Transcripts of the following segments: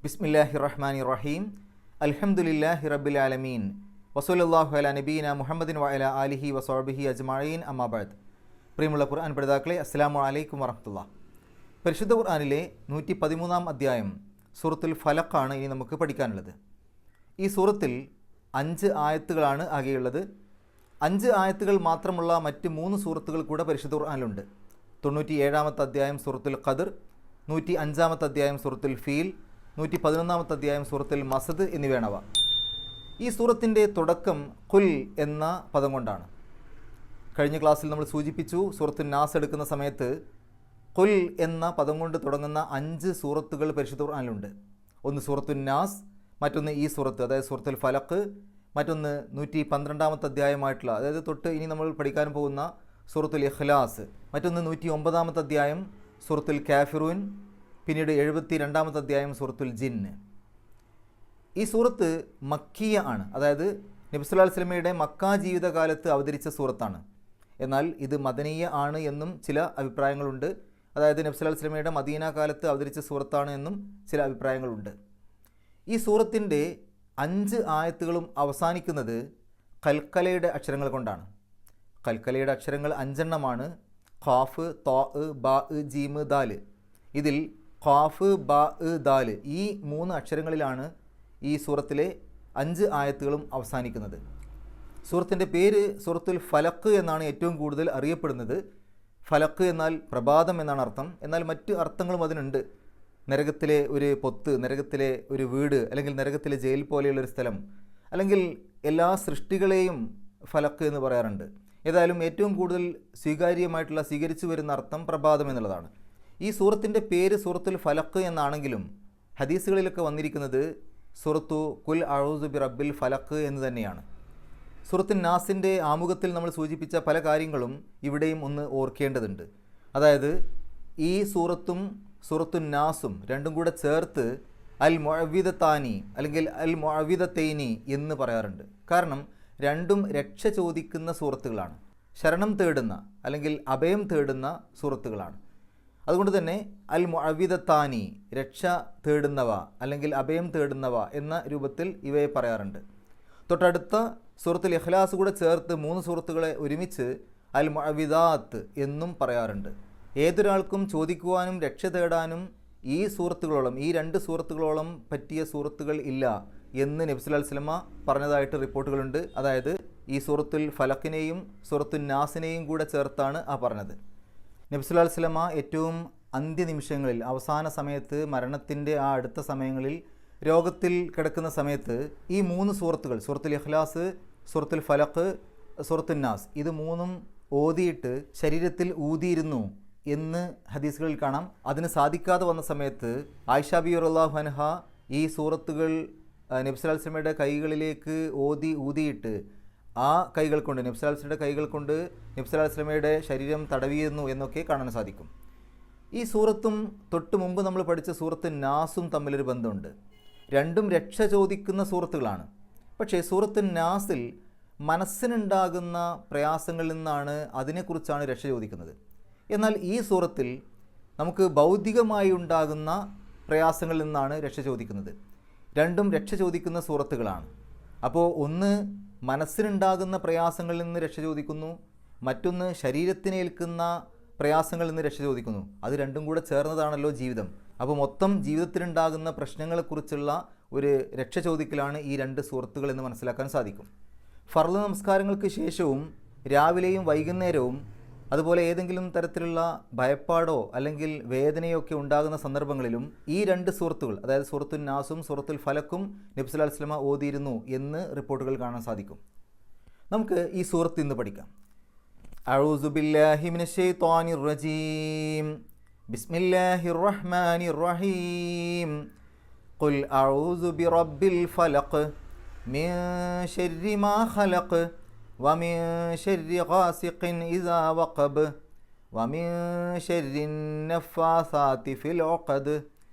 ബിസ്മില്ലാഹിർ റഹ്മാനിർ റഹീം. അൽഹംദുലില്ലാഹി റബ്ബിൽ ആലമീൻ. വസല്ലല്ലാഹു അലാ നബീന മുഹമ്മദിൻ വഅലാ ആലിഹി വസഹ്ബിഹി അജ്മഈൻ. അമ്മാ ബഅദ്. പ്രിയമുള്ള ഖുർആൻ പഠിതാക്കളെ, അസ്സലാമു അലൈക്കും വറഹ്മത്തുള്ളാഹി. പരിശുദ്ധ ഖുർആനിലെ 113-ാം അധ്യായം സൂറത്തുൽ ഫലഖാണ് ഇനി നമുക്ക് പഠിക്കാനുള്ളത്. ഈ സൂറത്തിൽ 5 ആയത്തുകളാണ് ആകെയുള്ളത്. 5 ആയത്തുകൾ മാത്രമുള്ള മറ്റ് 3 സൂറത്തുകൾ കൂടെ പരിശുദ്ധ ഖുർആനിലുണ്ട്. 97-ാമത്തെ അധ്യായം സൂറത്തുൽ ഖദർ, 105-ാമത്തെ അധ്യായം സൂറത്തുൽ ഫീൽ, 111-ാമത്തെ അധ്യായം സൂറത്തുൽ മസദ് എന്നിവയാണവ. ഈ സൂറത്തിൻ്റെ തുടക്കം ഖുൽ എന്ന പദം കൊണ്ടാണ്. കഴിഞ്ഞ ക്ലാസ്സിൽ നമ്മൾ സൂചിപ്പിച്ചു, സൂറത്തുൽ നാസ് എടുക്കുന്ന സമയത്ത് ഖുൽ എന്ന പദം കൊണ്ട് തുടങ്ങുന്ന 5 സൂറത്തുകൾ പരിശുദ്ധ ഖുർആനിലുണ്ട്. ഒന്ന് സൂറത്തുൽ നാസ്, മറ്റൊന്ന് ഈ സൂറത്ത്, അതായത് സൂറത്തുൽ ഫലഖ്, മറ്റൊന്ന് 112-ാമത്തെ അധ്യായമായിട്ടുള്ള, അതായത് തൊട്ട് ഇനി നമ്മൾ പഠിക്കാൻ പോകുന്ന സൂറത്തുൽ ഇഖ്ലാസ്, മറ്റൊന്ന് 109-ാമത്തെ അധ്യായം സൂറത്തുൽ കാഫിറൂൻ, പിന്നീട് 72-ാമത്തെ അധ്യായം സൂറത്തുൽ ജിന്ന്. ഈ സൂറത്ത് മക്കിയ ആണ്, അതായത് നബി സല്ലല്ലാഹു അലൈഹി വസല്ലമയുടെ മക്ക ജീവിതകാലത്ത് അവതരിച്ച സൂറത്താണ്. എന്നാൽ ഇത് മദനീയ ആണ് എന്നും ചില അഭിപ്രായങ്ങളുണ്ട്. അതായത് നബി സല്ലല്ലാഹു അലൈഹി വസല്ലമയുടെ മദീന കാലത്ത് അവതരിച്ച സൂറത്താണ് എന്നും ചില അഭിപ്രായങ്ങളുണ്ട്. ഈ സൂറത്തിൻ്റെ 5 ആയത്തുകളും അവസാനിക്കുന്നത് കൽക്കലയുടെ അക്ഷരങ്ങൾ കൊണ്ടാണ്. കൽക്കലയുടെ അക്ഷരങ്ങൾ 5 എണ്ണമാണ്. ഖാഫ്, താ, ബാ, ജീം, ദാല്. ഇതിൽ ഖാഫ്, ബാ, ദാല് ഈ 3 അക്ഷരങ്ങളിലാണ് ഈ സൂറത്തിലെ 5 ആയത്തുകളും അവസാനിക്കുന്നത്. സൂറത്തിൻ്റെ പേര് സൂറത്തുൽ ഫലഖ് എന്നാണ് ഏറ്റവും കൂടുതൽ അറിയപ്പെടുന്നത്. ഫലഖ് എന്നാൽ പ്രഭാതം എന്നാണ് അർത്ഥം. എന്നാൽ മറ്റ് അർത്ഥങ്ങളും അതിനുണ്ട്. നരകത്തിലെ ഒരു പൊത്ത്, നരകത്തിലെ ഒരു വീട്, അല്ലെങ്കിൽ നരകത്തിലെ ജയിൽ പോലെയുള്ളൊരു സ്ഥലം, അല്ലെങ്കിൽ എല്ലാ സൃഷ്ടികളെയും ഫലഖ് എന്ന് പറയാറുണ്ട്. ഏതായാലും ഏറ്റവും കൂടുതൽ സ്വീകരിച്ചു വരുന്ന അർത്ഥം പ്രഭാതം എന്നുള്ളതാണ്. ഈ സൂറത്തിൻ്റെ പേര് സൂറത്തുൽ ഫലഖ് എന്നാണെങ്കിലും ഹദീസുകളിലൊക്കെ വന്നിരിക്കുന്നത് സൂറത്തു കുൽ അഊസു ബി റബ്ബിൽ ഫലഖ് എന്ന് തന്നെയാണ്. സൂറത്തുൽ നാസിൻ്റെ ആമുഖത്തിൽ നമ്മൾ സൂചിപ്പിച്ച പല കാര്യങ്ങളും ഇവിടെയും ഒന്ന് ഓർക്കേണ്ടതുണ്ട്. അതായത് ഈ സൂറത്തും സൂറത്തുൽ നാസും രണ്ടും കൂടെ ചേർത്ത് അൽ മുഅവ്വിദത്താനി അല്ലെങ്കിൽ അൽ മുഅവ്വിദത്തൈനി എന്ന് പറയാറുണ്ട്. കാരണം രണ്ടും രക്ഷ ചോദിക്കുന്ന സൂറത്തുകളാണ്, ശരണം തേടുന്ന അല്ലെങ്കിൽ അഭയം തേടുന്ന സൂറത്തുകളാണ്. അതുകൊണ്ട് തന്നെ അൽ മുഅവ്വിദത്താനി, രക്ഷ തേടുന്നവ അല്ലെങ്കിൽ അഭയം തേടുന്നവ എന്ന രൂപത്തിൽ ഇവയെ പറയാറുണ്ട്. തൊട്ടടുത്ത സൂറത്തുൽ ഇഖ്ലാസ് കൂടെ ചേർത്ത് 3 സൂറത്തുകളെ ഒരുമിച്ച് അൽ മുഅവ്വിദാത്ത് എന്നും പറയാറുണ്ട്. ഏതൊരാൾക്കും ചോദിക്കുവാനും രക്ഷ തേടാനും ഈ സൂറത്തുകളോളം, ഈ 2 സൂറത്തുകളോളം പറ്റിയ സൂറത്തുകൾ ഇല്ല എന്ന് നബി സല്ലല്ലാഹു അലൈഹി വസല്ലമ പറഞ്ഞതായിട്ട് റിപ്പോർട്ടുകളുണ്ട്. അതായത് ഈ സൂറത്തുൽ ഫലഖിനെയും സൂറത്തുൽ നാസിനെയും കൂടെ ചേർത്താണ് പറഞ്ഞത്. നബി സല്ലല്ലാഹു അലൈഹി വസല്ലമ ഏറ്റവും അന്ത്യനിമിഷങ്ങളിൽ, അവസാന സമയത്ത്, മരണത്തിൻ്റെ അടുത്ത സമയങ്ങളിൽ, രോഗത്തിൽ കിടക്കുന്ന സമയത്ത് ഈ 3 സൂറത്തുകൾ, സൂറത്തുൽ ഇഖ്ലാസ്, സൂറത്തുൽ ഫലഖ്, സൂറത്തുൽ നാസ്, ഇത് 3ഉം ഓതിയിട്ട് ശരീരത്തിൽ ഊതിയിരുന്നു എന്ന് ഹദീസുകളിൽ കാണാം. അതിന് സാധിക്കാതെ വന്ന സമയത്ത് ആയിഷ ബിബി റളിയല്ലാഹു അൻഹ ഈ സൂറത്തുകൾ നബി സല്ലല്ലാഹു അലൈഹി വസല്ലമയുടെ കൈകളിലേക്ക് ഊതിയിട്ട് ആ കൈകൾ കൊണ്ട്, നബി സല്ലല്ലാഹു അലൈഹി വസല്ലമയുടെ കൈകൾ കൊണ്ട് നബി സല്ലല്ലാഹു അലൈഹി വസല്ലമയുടെ ശരീരം തടവിയിരുന്നു എന്നൊക്കെ കാണാൻ സാധിക്കും. ഈ സൂറത്തും തൊട്ട് മുമ്പ് നമ്മൾ പഠിച്ച സൂറത്തുൽ നാസും തമ്മിലൊരു ബന്ധമുണ്ട്. രണ്ടും രക്ഷ ചോദിക്കുന്ന സൂറത്തുകളാണ്. പക്ഷേ സൂറത്തുൽ നാസിൽ മനസ്സിനുണ്ടാകുന്ന പ്രയാസങ്ങളിൽ നിന്നാണ്, അതിനെക്കുറിച്ചാണ് രക്ഷ ചോദിക്കുന്നത്. എന്നാൽ ഈ സൂറത്തിൽ നമുക്ക് ഭൗതികമായി ഉണ്ടാകുന്ന പ്രയാസങ്ങളിൽ നിന്നാണ് രക്ഷ ചോദിക്കുന്നത്. രണ്ടും രക്ഷ ചോദിക്കുന്ന സൂറത്തുകളാണ്. അപ്പോൾ ഒന്ന് മനസ്സിനുണ്ടാകുന്ന പ്രയാസങ്ങളിൽ നിന്ന് രക്ഷ ചോദിക്കുന്നു, മറ്റൊന്ന് ശരീരത്തിനേൽക്കുന്ന പ്രയാസങ്ങളിൽ നിന്ന് രക്ഷ ചോദിക്കുന്നു. അത് രണ്ടും കൂടെ ചേർന്നതാണല്ലോ ജീവിതം. അപ്പോൾ മൊത്തം ജീവിതത്തിലുണ്ടാകുന്ന പ്രശ്നങ്ങളെക്കുറിച്ചുള്ള ഒരു രക്ഷ ചോദിക്കലാണ് ഈ 2 സൂറത്തുകൾ എന്ന് മനസ്സിലാക്കാൻ സാധിക്കും. ഫർള് നമസ്കാരങ്ങൾക്ക് ശേഷവും രാവിലെയും വൈകുന്നേരവും, അതുപോലെ ഏതെങ്കിലും തരത്തിലുള്ള ഭയപ്പാടോ അല്ലെങ്കിൽ വേദനയോ ഒക്കെ ഉണ്ടാകുന്ന സന്ദർഭങ്ങളിലും ഈ 2 സൂറത്തുകൾ, അതായത് സൂറത്തുൽ നാസും സൂറത്തുൽ ഫലഖും നബി സല്ലല്ലാഹു അലൈഹി വസല്ലമ ഓതിയിരുന്നു എന്ന് റിപ്പോർട്ടുകൾ കാണാൻ സാധിക്കും. നമുക്ക് ഈ സൂറത്ത് ഇന്ന് പഠിക്കാം. അഊസു ബില്ലാഹി മിനശ് ശൈത്വാനിർ റജീം. ബിസ്മില്ലാഹിർ റഹ്മാനിർ റഹീം. ഖുൽ അഊസു ബിറബ്ബിൽ ഫലഖ് മിൻ ശർരി മാ ഖലഖ് വമിൻ ശർരി ഗാസിഖിൻ ഇദാ വഖബ് വമിൻ ശർരി നഫ്ഫാസാതി ഫിൽ ഉഖദ്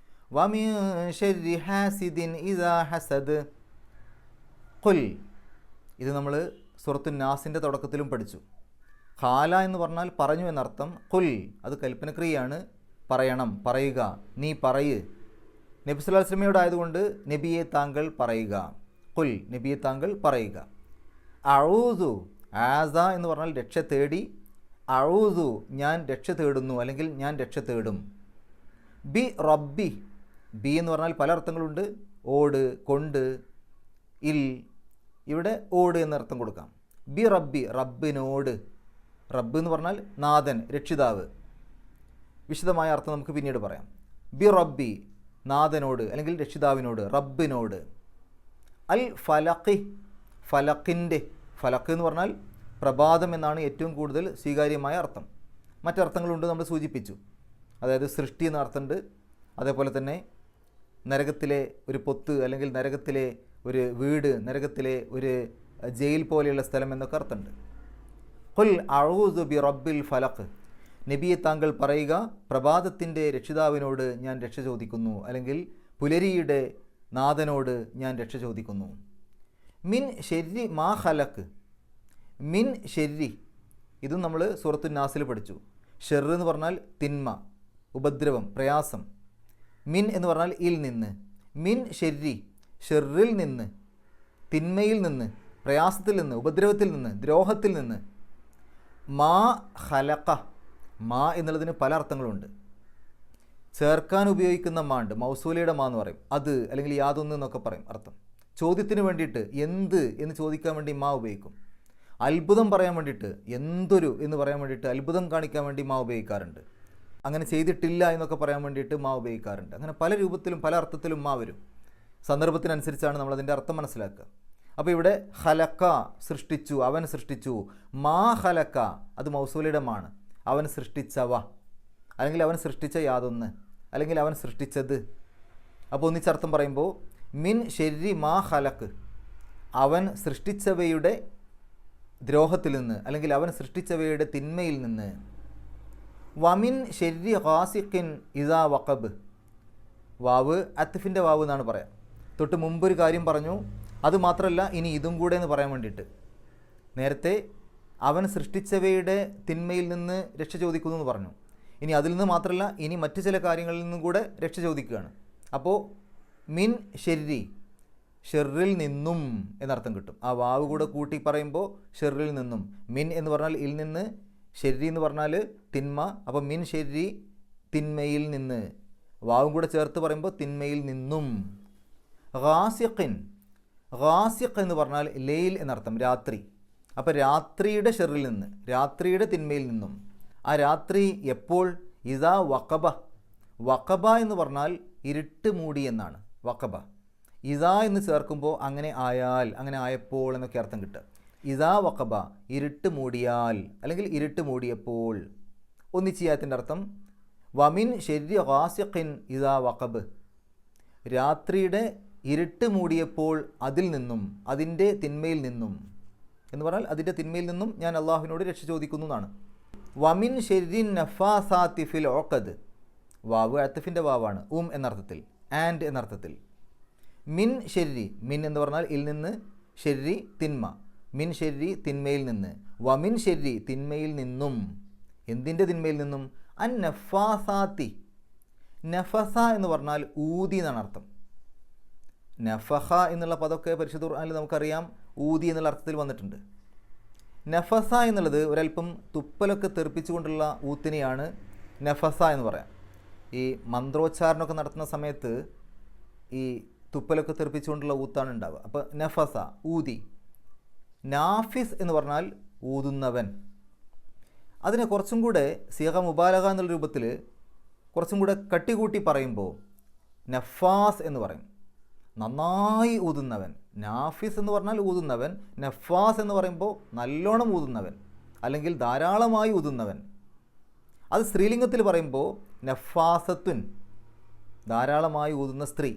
വമിൻ ശർരി ഹാസിദിൻ ഇദാ ഹസദ്. ഖുൽ, ഇത് നമ്മൾ സൂറത്തുൽ നാസിൻ്റെ തുടക്കത്തിലും പഠിച്ചു. ഖാല എന്ന് പറഞ്ഞാൽ പറഞ്ഞു എന്നർത്ഥം. ഖുൽ അത് കൽപ്പനക്രിയയാണ്, പറയണം, പറയുക, നീ പറയ്. നബി സല്ലല്ലാഹു അലൈഹി വസല്ലമയോട് ആയതുകൊണ്ട് നബിയെ താങ്കൾ പറയുക. ഖുൽ, നബിയെ താങ്കൾ പറയുക. അഊദു, ആസ എന്ന് പറഞ്ഞാൽ രക്ഷ തേടി. അഊദു, ഞാൻ രക്ഷ തേടുന്നു, അല്ലെങ്കിൽ ഞാൻ രക്ഷ തേടും. ബി റബ്ബി, ബി എന്ന് പറഞ്ഞാൽ പല അർത്ഥങ്ങളുണ്ട്. ഓട്, കൊണ്ട്, ഇൽ. ഇവിടെ ഓട് എന്നർത്ഥം കൊടുക്കാം. ബി റബ്ബി, റബ്ബിനോട്. റബ്ബ് എന്ന് പറഞ്ഞാൽ നാഥൻ, രക്ഷിതാവ്. വിശദമായ അർത്ഥം നമുക്ക് പിന്നീട് പറയാം. ബി റബ്ബി, നാഥനോട് അല്ലെങ്കിൽ രക്ഷിതാവിനോട്, റബ്ബിനോട്. അൽ ഫലഖി, ഫലഖിൻ്റെ. ഫലഖ് എന്ന് പറഞ്ഞാൽ പ്രഭാതം എന്നാണ് ഏറ്റവും കൂടുതൽ സ്വീകാര്യമായ അർത്ഥം. മറ്റർത്ഥങ്ങളുണ്ട്, നമ്മൾ സൂചിപ്പിച്ചു. അതായത് സൃഷ്ടി എന്ന അർത്ഥമുണ്ട്. അതേപോലെ തന്നെ നരകത്തിലെ ഒരു പൊത്ത്, അല്ലെങ്കിൽ നരകത്തിലെ ഒരു വീട്, നരകത്തിലെ ഒരു ജയിൽ പോലെയുള്ള സ്ഥലം എന്നൊക്കെ അർത്ഥമുണ്ട്. ഖുൽ അഊദു ബി റബ്ബിൽ ഫലഖ്, നബിയെ താങ്കൾ പറയുക, പ്രഭാതത്തിൻ്റെ രക്ഷിതാവിനോട് ഞാൻ രക്ഷ ചോദിക്കുന്നു, അല്ലെങ്കിൽ പുലരിയുടെ നാഥനോട് ഞാൻ രക്ഷ ചോദിക്കുന്നു. മിൻ ഷെരി മാ ഖലഖ്, മിൻ ഷെരി, ഇതും നമ്മൾ സൂറത്തു നാസിൽ പഠിച്ചു. ഷെർ എന്ന് പറഞ്ഞാൽ തിന്മ, ഉപദ്രവം, പ്രയാസം. മിൻ എന്ന് പറഞ്ഞാൽ ഇൽ നിന്ന്. മിൻ ഷെരി, ഷെറിൽ നിന്ന്, തിന്മയിൽ നിന്ന്, പ്രയാസത്തിൽ നിന്ന്, ഉപദ്രവത്തിൽ നിന്ന്, ദ്രോഹത്തിൽ നിന്ന്. മാ ഖലഖ, മാ എന്നുള്ളതിന് പല അർത്ഥങ്ങളുണ്ട്. ചേർക്കാൻ ഉപയോഗിക്കുന്ന മാ ഉണ്ട്, മൗസൂലയുടെ മാ എന്ന് പറയും. അത്, അല്ലെങ്കിൽ യാതൊന്ന് എന്നൊക്കെ പറയും അർത്ഥം. ചോദ്യത്തിന് വേണ്ടിയിട്ട് എന്ത് എന്ന് ചോദിക്കാൻ വേണ്ടി മാ ഉപയോഗിക്കും. അത്ഭുതം പറയാൻ വേണ്ടിയിട്ട് എന്തൊരു എന്ന് പറയാൻ വേണ്ടിയിട്ട്, അത്ഭുതം കാണിക്കാൻ വേണ്ടി മാ ഉപയോഗിക്കാറുണ്ട്. അങ്ങനെ ചെയ്തിട്ടില്ല എന്നൊക്കെ പറയാൻ വേണ്ടിയിട്ട് മാ ഉപയോഗിക്കാറുണ്ട്. അങ്ങനെ പല രൂപത്തിലും പല അർത്ഥത്തിലും മാ വരും. സന്ദർഭത്തിനനുസരിച്ചാണ് നമ്മളതിൻ്റെ അർത്ഥം മനസ്സിലാക്കുക. അപ്പോൾ ഇവിടെ ഖലക്ക, സൃഷ്ടിച്ചു, അവൻ സൃഷ്ടിച്ചു. മാ ഖലക്ക, അത് മൗസൂലയുടെ മാണ്. അവൻ സൃഷ്ടിച്ചവ, അല്ലെങ്കിൽ അവൻ സൃഷ്ടിച്ച യാതൊന്ന്, അല്ലെങ്കിൽ അവൻ സൃഷ്ടിച്ചത്. അപ്പോൾ ഒന്നിച്ചർത്ഥം പറയുമ്പോൾ മിൻ ഷെരി മാ ഖലക്ക്, അവൻ സൃഷ്ടിച്ചവയുടെ ദ്രോഹത്തിൽ നിന്ന്, അല്ലെങ്കിൽ അവൻ സൃഷ്ടിച്ചവയുടെ തിന്മയിൽ നിന്ന്. വമിൻ ഷെരി ഖാസിഖിൻ ഇദാ വഖബ്, വാവ് അത്ഫിൻ്റെ വാവ് എന്നാണ് പറയാം. തൊട്ട് മുമ്പൊരു കാര്യം പറഞ്ഞു, അതുമാത്രമല്ല ഇനി ഇതും കൂടെ എന്ന് പറയാൻ വേണ്ടിയിട്ട്. നേരത്തെ അവൻ സൃഷ്ടിച്ചവയുടെ തിന്മയിൽ നിന്ന് രക്ഷ ചോദിക്കുന്നു എന്ന് പറഞ്ഞു. ഇനി അതിൽ നിന്ന് മാത്രമല്ല, ഇനി മറ്റു ചില കാര്യങ്ങളിൽ നിന്നും കൂടെ രക്ഷ ചോദിക്കുകയാണ്. അപ്പോൾ മിൻ ഷെരി, ഷെറിൽ നിന്നും എന്നർത്ഥം കിട്ടും. ആ വാവ് കൂടെ കൂട്ടി പറയുമ്പോൾ ഷെറിൽ നിന്നും. മിൻ എന്ന് പറഞ്ഞാൽ ഇൽ നിന്ന്, ഷെരി എന്ന് പറഞ്ഞാൽ തിന്മ. അപ്പോൾ മിൻ ഷെരി, തിന്മയിൽ നിന്ന്. വാവും കൂടെ ചേർത്ത് പറയുമ്പോൾ തിന്മയിൽ നിന്നും. ഖാസിഖിൻ, ഖാസിഖ് എന്ന് പറഞ്ഞാൽ ലെയിൽ എന്നർത്ഥം, രാത്രി. അപ്പോൾ രാത്രിയുടെ ഷെറിൽ നിന്ന്, രാത്രിയുടെ തിന്മയിൽ നിന്നും. ആ രാത്രി എപ്പോൾ? ഇദാ വഖബ, വഖബ എന്ന് പറഞ്ഞാൽ ഇരുട്ട് മൂടി എന്നാണ് വഖബ. ഇദാ എന്ന് ചേർക്കുമ്പോൾ അങ്ങനെ ആയാൽ, അങ്ങനെ ആയപ്പോൾ എന്നൊക്കെ അർത്ഥം കിട്ടുക. ഇദാ വഖബ, ഇരുട്ട് മൂടിയാൽ, അല്ലെങ്കിൽ ഇരുട്ട് മൂടിയപ്പോൾ. ഒന്നിച്ചിയാത്തിൻ്റെ അർത്ഥം വമിൻ ഷെരി ഖാസിഖിൻ ഇദാ വഖബ്, രാത്രിയുടെ ഇരുട്ട് മൂടിയപ്പോൾ അതിൽ നിന്നും, അതിൻ്റെ തിന്മയിൽ നിന്നും എന്ന് പറഞ്ഞാൽ അതിൻ്റെ തിന്മയിൽ നിന്നും ഞാൻ അള്ളാഹുവിനോട് രക്ഷ ചോദിക്കുന്നു എന്നാണ്. വമിൻ ഷെരിൻ നഫാസാത്തി ഫിൽ ഉഖദ്, വാവ് അത്ഫിൻ്റെ വാവാണ്, എന്നർത്ഥത്തിൽ, ആൻഡ് എന്നർത്ഥത്തിൽ. മിൻ ഷെരി, മിൻ എന്ന് പറഞ്ഞാൽ ഇൽ നിന്ന്, ഷെരി തിന്മ. മിൻ ഷെരി, തിന്മയിൽ നിന്ന്. വമിൻ ഷെരി, തിന്മയിൽ നിന്നും. എന്തിൻ്റെ തിന്മയിൽ നിന്നും? അൻ നഫാസാത്തി, നഫസ എന്ന് പറഞ്ഞാൽ ഊതി എന്നാണ് അർത്ഥം. നഫഹ എന്നുള്ള പദമൊക്കെ പരിശുദ്ധ ഖുർആനിൽ നമുക്കറിയാം, ഊതി എന്നുള്ള അർത്ഥത്തിൽ വന്നിട്ടുണ്ട്. നഫസ എന്നുള്ളത് ഒരല്പം തുപ്പലൊക്കെ തെറിപ്പിച്ചുകൊണ്ടുള്ള ഊത്തിനെയാണ് നഫസ എന്ന് പറയാം. ഈ മന്ത്രോച്ചാരണമൊക്കെ നടത്തുന്ന സമയത്ത് ഈ തുപ്പലൊക്കെ തെറിപ്പിച്ചുകൊണ്ടുള്ള ഊത്താണ് ഉണ്ടാവുക. അപ്പോൾ നഫസ, ഊതി. നാഫിസ് എന്ന് പറഞ്ഞാൽ ഊതുന്നവൻ. അതിനെ കുറച്ചും കൂടെ സിയഗ മുബാലഗ എന്നുള്ള രൂപത്തിൽ കുറച്ചും കൂടെ കട്ടികൂട്ടി പറയുമ്പോൾ നഫാസ് എന്ന് പറയും, നന്നായി ഊതുന്നവൻ. നാഫിസ് എന്ന് പറഞ്ഞാൽ ഊതുന്നവൻ. നഫാസ് എന്ന് പറയുമ്പോൾ നല്ലോണം ഊതുന്നവൻ, അല്ലെങ്കിൽ ധാരാളമായി ഊതുന്നവൻ. അത് സ്ത്രീലിംഗത്തിൽ പറയുമ്പോൾ നഫാസത്തുൻ, ധാരാളമായി ഊതുന്ന സ്ത്രീ.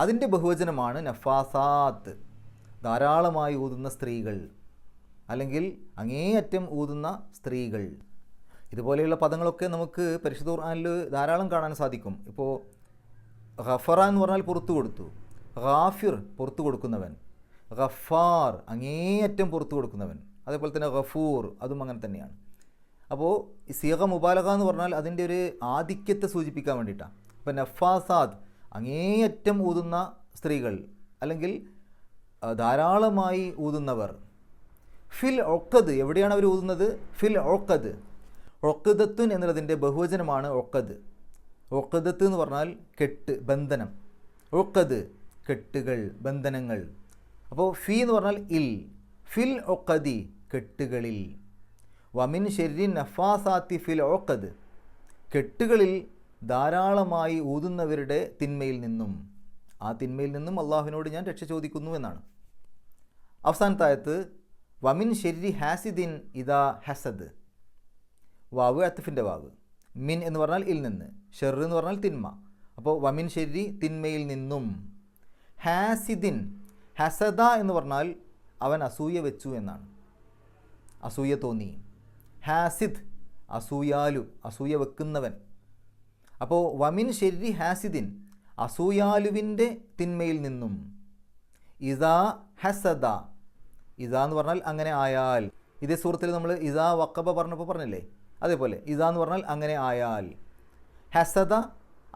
അതിൻ്റെ ബഹുവചനമാണ് നഫാസാത്ത്, ധാരാളമായി ഊതുന്ന സ്ത്രീകൾ, അല്ലെങ്കിൽ അങ്ങേയറ്റം ഊതുന്ന സ്ത്രീകൾ. ഇതുപോലെയുള്ള പദങ്ങളൊക്കെ നമുക്ക് പരിശുദ്ധ ഖുർആനിൽ ധാരാളം കാണാൻ സാധിക്കും. ഇപ്പോൾ ഗഫറ എന്ന് പറഞ്ഞാൽ പുറത്തു കൊടുത്തു, ഗാഫിർ പുറത്തു കൊടുക്കുന്നവൻ, ഗഫാർ അങ്ങേയറ്റം പുറത്തു കൊടുക്കുന്നവൻ, അതേപോലെ തന്നെ ഗഫൂർ അതും അങ്ങനെ തന്നെയാണ്. അപ്പോൾ ഈ സിയഗ മുബാലഗ എന്ന് പറഞ്ഞാൽ അതിൻ്റെ ഒരു ആധിക്യത്തെ സൂചിപ്പിക്കാൻ വേണ്ടിയിട്ടാണ്. അപ്പോൾ നഫാസാദ് അങ്ങേയറ്റം ഊതുന്ന സ്ത്രീകൾ അല്ലെങ്കിൽ ധാരാളമായി ഊതുന്നവർ. ഫിൽ ഒക്കത്, എവിടെയാണ് അവർ ഊതുന്നത്? ഫിൽ ഒക്കത്. ഒക്കദത്തുൻ എന്നുള്ളതിൻ്റെ ബഹുവചനമാണ് ഒക്കത്. ഒക്കദത്ത് എന്ന് പറഞ്ഞാൽ കെട്ട്, ബന്ധനം. ഒക്കത് കെട്ടുകൾ, ബന്ധനങ്ങൾ. അപ്പോൾ ഫി എന്ന് പറഞ്ഞാൽ ഇൽ, ഫിൽ ഒക്കതി കെട്ടുകളിൽ. വമിൻ ഷെരിൻ നഫാസാത്തി ഫിൽ ഒക്കത് കെട്ടുകളിൽ ധാരാളമായി ഊതുന്നവരുടെ തിന്മയിൽ നിന്നും, ആ തിന്മയിൽ നിന്നും അള്ളാഹുവിനോട് ഞാൻ രക്ഷ ചോദിക്കുന്നു എന്നാണ്. അവസാനത്തെ ആയത്ത് വമിൻ ഷെരി ഹാസിദിൻ ഇദാ ഹസദ്. വാവ് അത്ഫിൻ്റെ വാവ്. മിൻ എന്ന് പറഞ്ഞാൽ ഇൽ നിന്ന്, ഷെർ എന്ന് പറഞ്ഞാൽ തിന്മ. അപ്പോൾ വമിൻ ഷെരി തിന്മയിൽ നിന്നും. ഹാസിദിൻ, ഹസദ എന്ന് പറഞ്ഞാൽ അവൻ അസൂയ വെച്ചു എന്നാണ്, അസൂയ തോന്നി. ഹാസിദ് അസൂയാലു, അസൂയ വെക്കുന്നവൻ. അപ്പോൾ വമിൻ ഷെരി ഹാസിദിൻ അസൂയാലുവിൻ്റെ തിന്മയിൽ നിന്നും. ഇദാ ഹസദ, ഇദാ എന്ന് പറഞ്ഞാൽ അങ്ങനെ ആയാൽ. ഇതേ സൂറത്തിൽ നമ്മൾ ഇദാ വഖബ പറഞ്ഞപ്പോൾ പറഞ്ഞില്ലേ, അതേപോലെ ഇദാ എന്ന് പറഞ്ഞാൽ അങ്ങനെ ആയാൽ. ഹസദ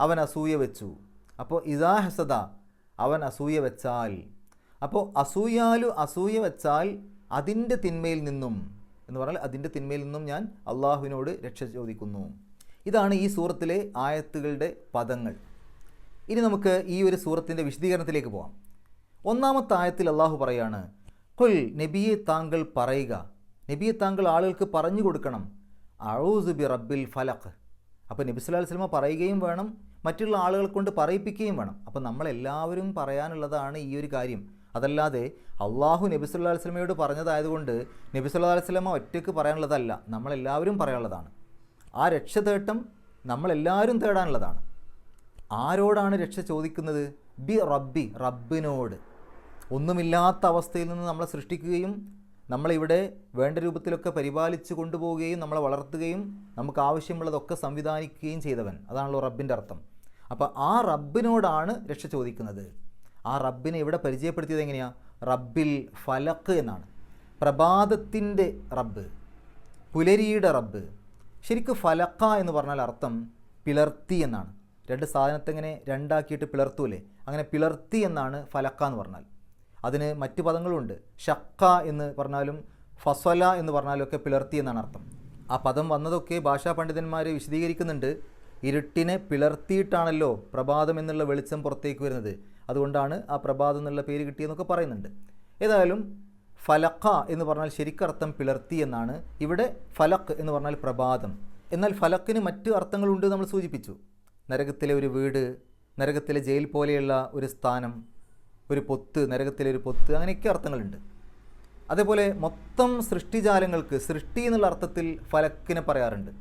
അവൻ അസൂയ വെച്ചു. അപ്പോൾ ഇദാ ഹസദ അവൻ അസൂയ വെച്ചാൽ. അപ്പോൾ അസൂയാലു അസൂയ വെച്ചാൽ അതിൻ്റെ തിന്മയിൽ നിന്നും എന്ന് പറഞ്ഞാൽ അതിൻ്റെ തിന്മയിൽ നിന്നും ഞാൻ അള്ളാഹുവിനോട് രക്ഷ ചോദിക്കുന്നു. ഇതാണ് ഈ സൂറത്തിലെ ആയത്തുകളുടെ പദങ്ങൾ. ഇനി നമുക്ക് ഈ ഒരു സൂറത്തിൻ്റെ വിശദീകരണത്തിലേക്ക് പോകാം. ഒന്നാമത്തെ ആയത്തിൽ അള്ളാഹു പറയാണ്, ഖുൽ നബിയെ താങ്കൾ പറയുക, നബിയെ താങ്കൾ ആളുകൾക്ക് പറഞ്ഞു കൊടുക്കണം, അഊസു ബി റബ്ബിൽ ഫലഖ്. അപ്പോൾ നബി സല്ലല്ലാഹു അലൈഹി വസല്ലം പറയുകയും വേണം, മറ്റുള്ള ആളുകളെ കൊണ്ട് പറയിപ്പിക്കുകയും വേണം. അപ്പോൾ നമ്മളെല്ലാവരും പറയാനുള്ളതാണ് ഈ ഒരു കാര്യം. അതല്ലാതെ അള്ളാഹു നബി സല്ലല്ലാഹു അലൈഹി വസല്ലമയോട് പറഞ്ഞതായതുകൊണ്ട് നബി സല്ലല്ലാഹു അലൈഹി വസല്ലമ ഒറ്റയ്ക്ക് പറയാനുള്ളതല്ല, നമ്മളെല്ലാവരും പറയാനുള്ളതാണ്. ആ രക്ഷ തേട്ടം നമ്മളെല്ലാവരും തേടാനുള്ളതാണ്. ആരോടാണ് രക്ഷ ചോദിക്കുന്നത്? ബി റബ്ബി, റബ്ബിനോട്. ഒന്നുമില്ലാത്ത അവസ്ഥയിൽ നിന്ന് നമ്മളെ സൃഷ്ടിക്കുകയും നമ്മളിവിടെ വേണ്ട രൂപത്തിലൊക്കെ പരിപാലിച്ച് കൊണ്ടുപോവുകയും നമ്മളെ വളർത്തുകയും നമുക്ക് ആവശ്യമുള്ളതൊക്കെ സംവിധാനിക്കുകയും ചെയ്തവൻ, അതാണല്ലോ റബ്ബിൻ്റെ അർത്ഥം. അപ്പോൾ ആ റബ്ബിനോടാണ് രക്ഷ ചോദിക്കുന്നത്. ആ റബ്ബിനെ ഇവിടെ പരിചയപ്പെടുത്തിയത് എങ്ങനെയാണ്? റബ്ബിൽ ഫലഖ് എന്നാണ്. പ്രഭാതത്തിൻ്റെ റബ്ബ്, പുലരിയുടെ റബ്ബ്. ശരിക്കും ഫലഖ എന്ന് പറഞ്ഞാൽ അർത്ഥം പിളർത്തി എന്നാണ്. രണ്ട് സാധനത്തെ ഇങ്ങനെ രണ്ടാക്കിയിട്ട് പിളർത്തൂലേ, അങ്ങനെ പിളർത്തി എന്നാണ് ഫലഖ എന്ന് പറഞ്ഞാൽ. അതിന് മറ്റു പദങ്ങളുണ്ട്. ഷക്ക എന്ന് പറഞ്ഞാലും ഫസ്വല എന്ന് പറഞ്ഞാലും ഒക്കെ പിളർത്തി എന്നാണ് അർത്ഥം. ആ പദം വന്നതൊക്കെ ഭാഷാ പണ്ഡിതന്മാർ വിശദീകരിക്കുന്നുണ്ട്. ഇരുട്ടിനെ പിളർത്തിയിട്ടാണല്ലോ പ്രഭാതം എന്നുള്ള വെളിച്ചം പുറത്തേക്ക് വരുന്നത്, അതുകൊണ്ടാണ് ആ പ്രഭാതം എന്നുള്ള പേര് കിട്ടിയെന്നൊക്കെ പറയുന്നുണ്ട്. ഏതായാലും ഫലഖ എന്ന് പറഞ്ഞാൽ ശരിക്കർത്ഥം പിളർത്തി എന്നാണ്. ഇവിടെ ഫലഖ് എന്ന് പറഞ്ഞാൽ പ്രഭാതം. എന്നാൽ ഫലക്കിന് മറ്റ് അർത്ഥങ്ങളുണ്ട്, നമ്മൾ സൂചിപ്പിച്ചു. നരകത്തിലെ ഒരു വീട്, നരകത്തിലെ ജയിൽ പോലെയുള്ള ഒരു സ്ഥാനം, ഒരു പൊത്ത്, നരകത്തിലെ ഒരു പൊത്ത്, അങ്ങനെയൊക്കെ അർത്ഥങ്ങളുണ്ട്. അതേപോലെ മൊത്തം സൃഷ്ടിജാലങ്ങൾക്ക് സൃഷ്ടി എന്നുള്ള അർത്ഥത്തിൽ ഫലക്കിനെ പറയാറുണ്ട്.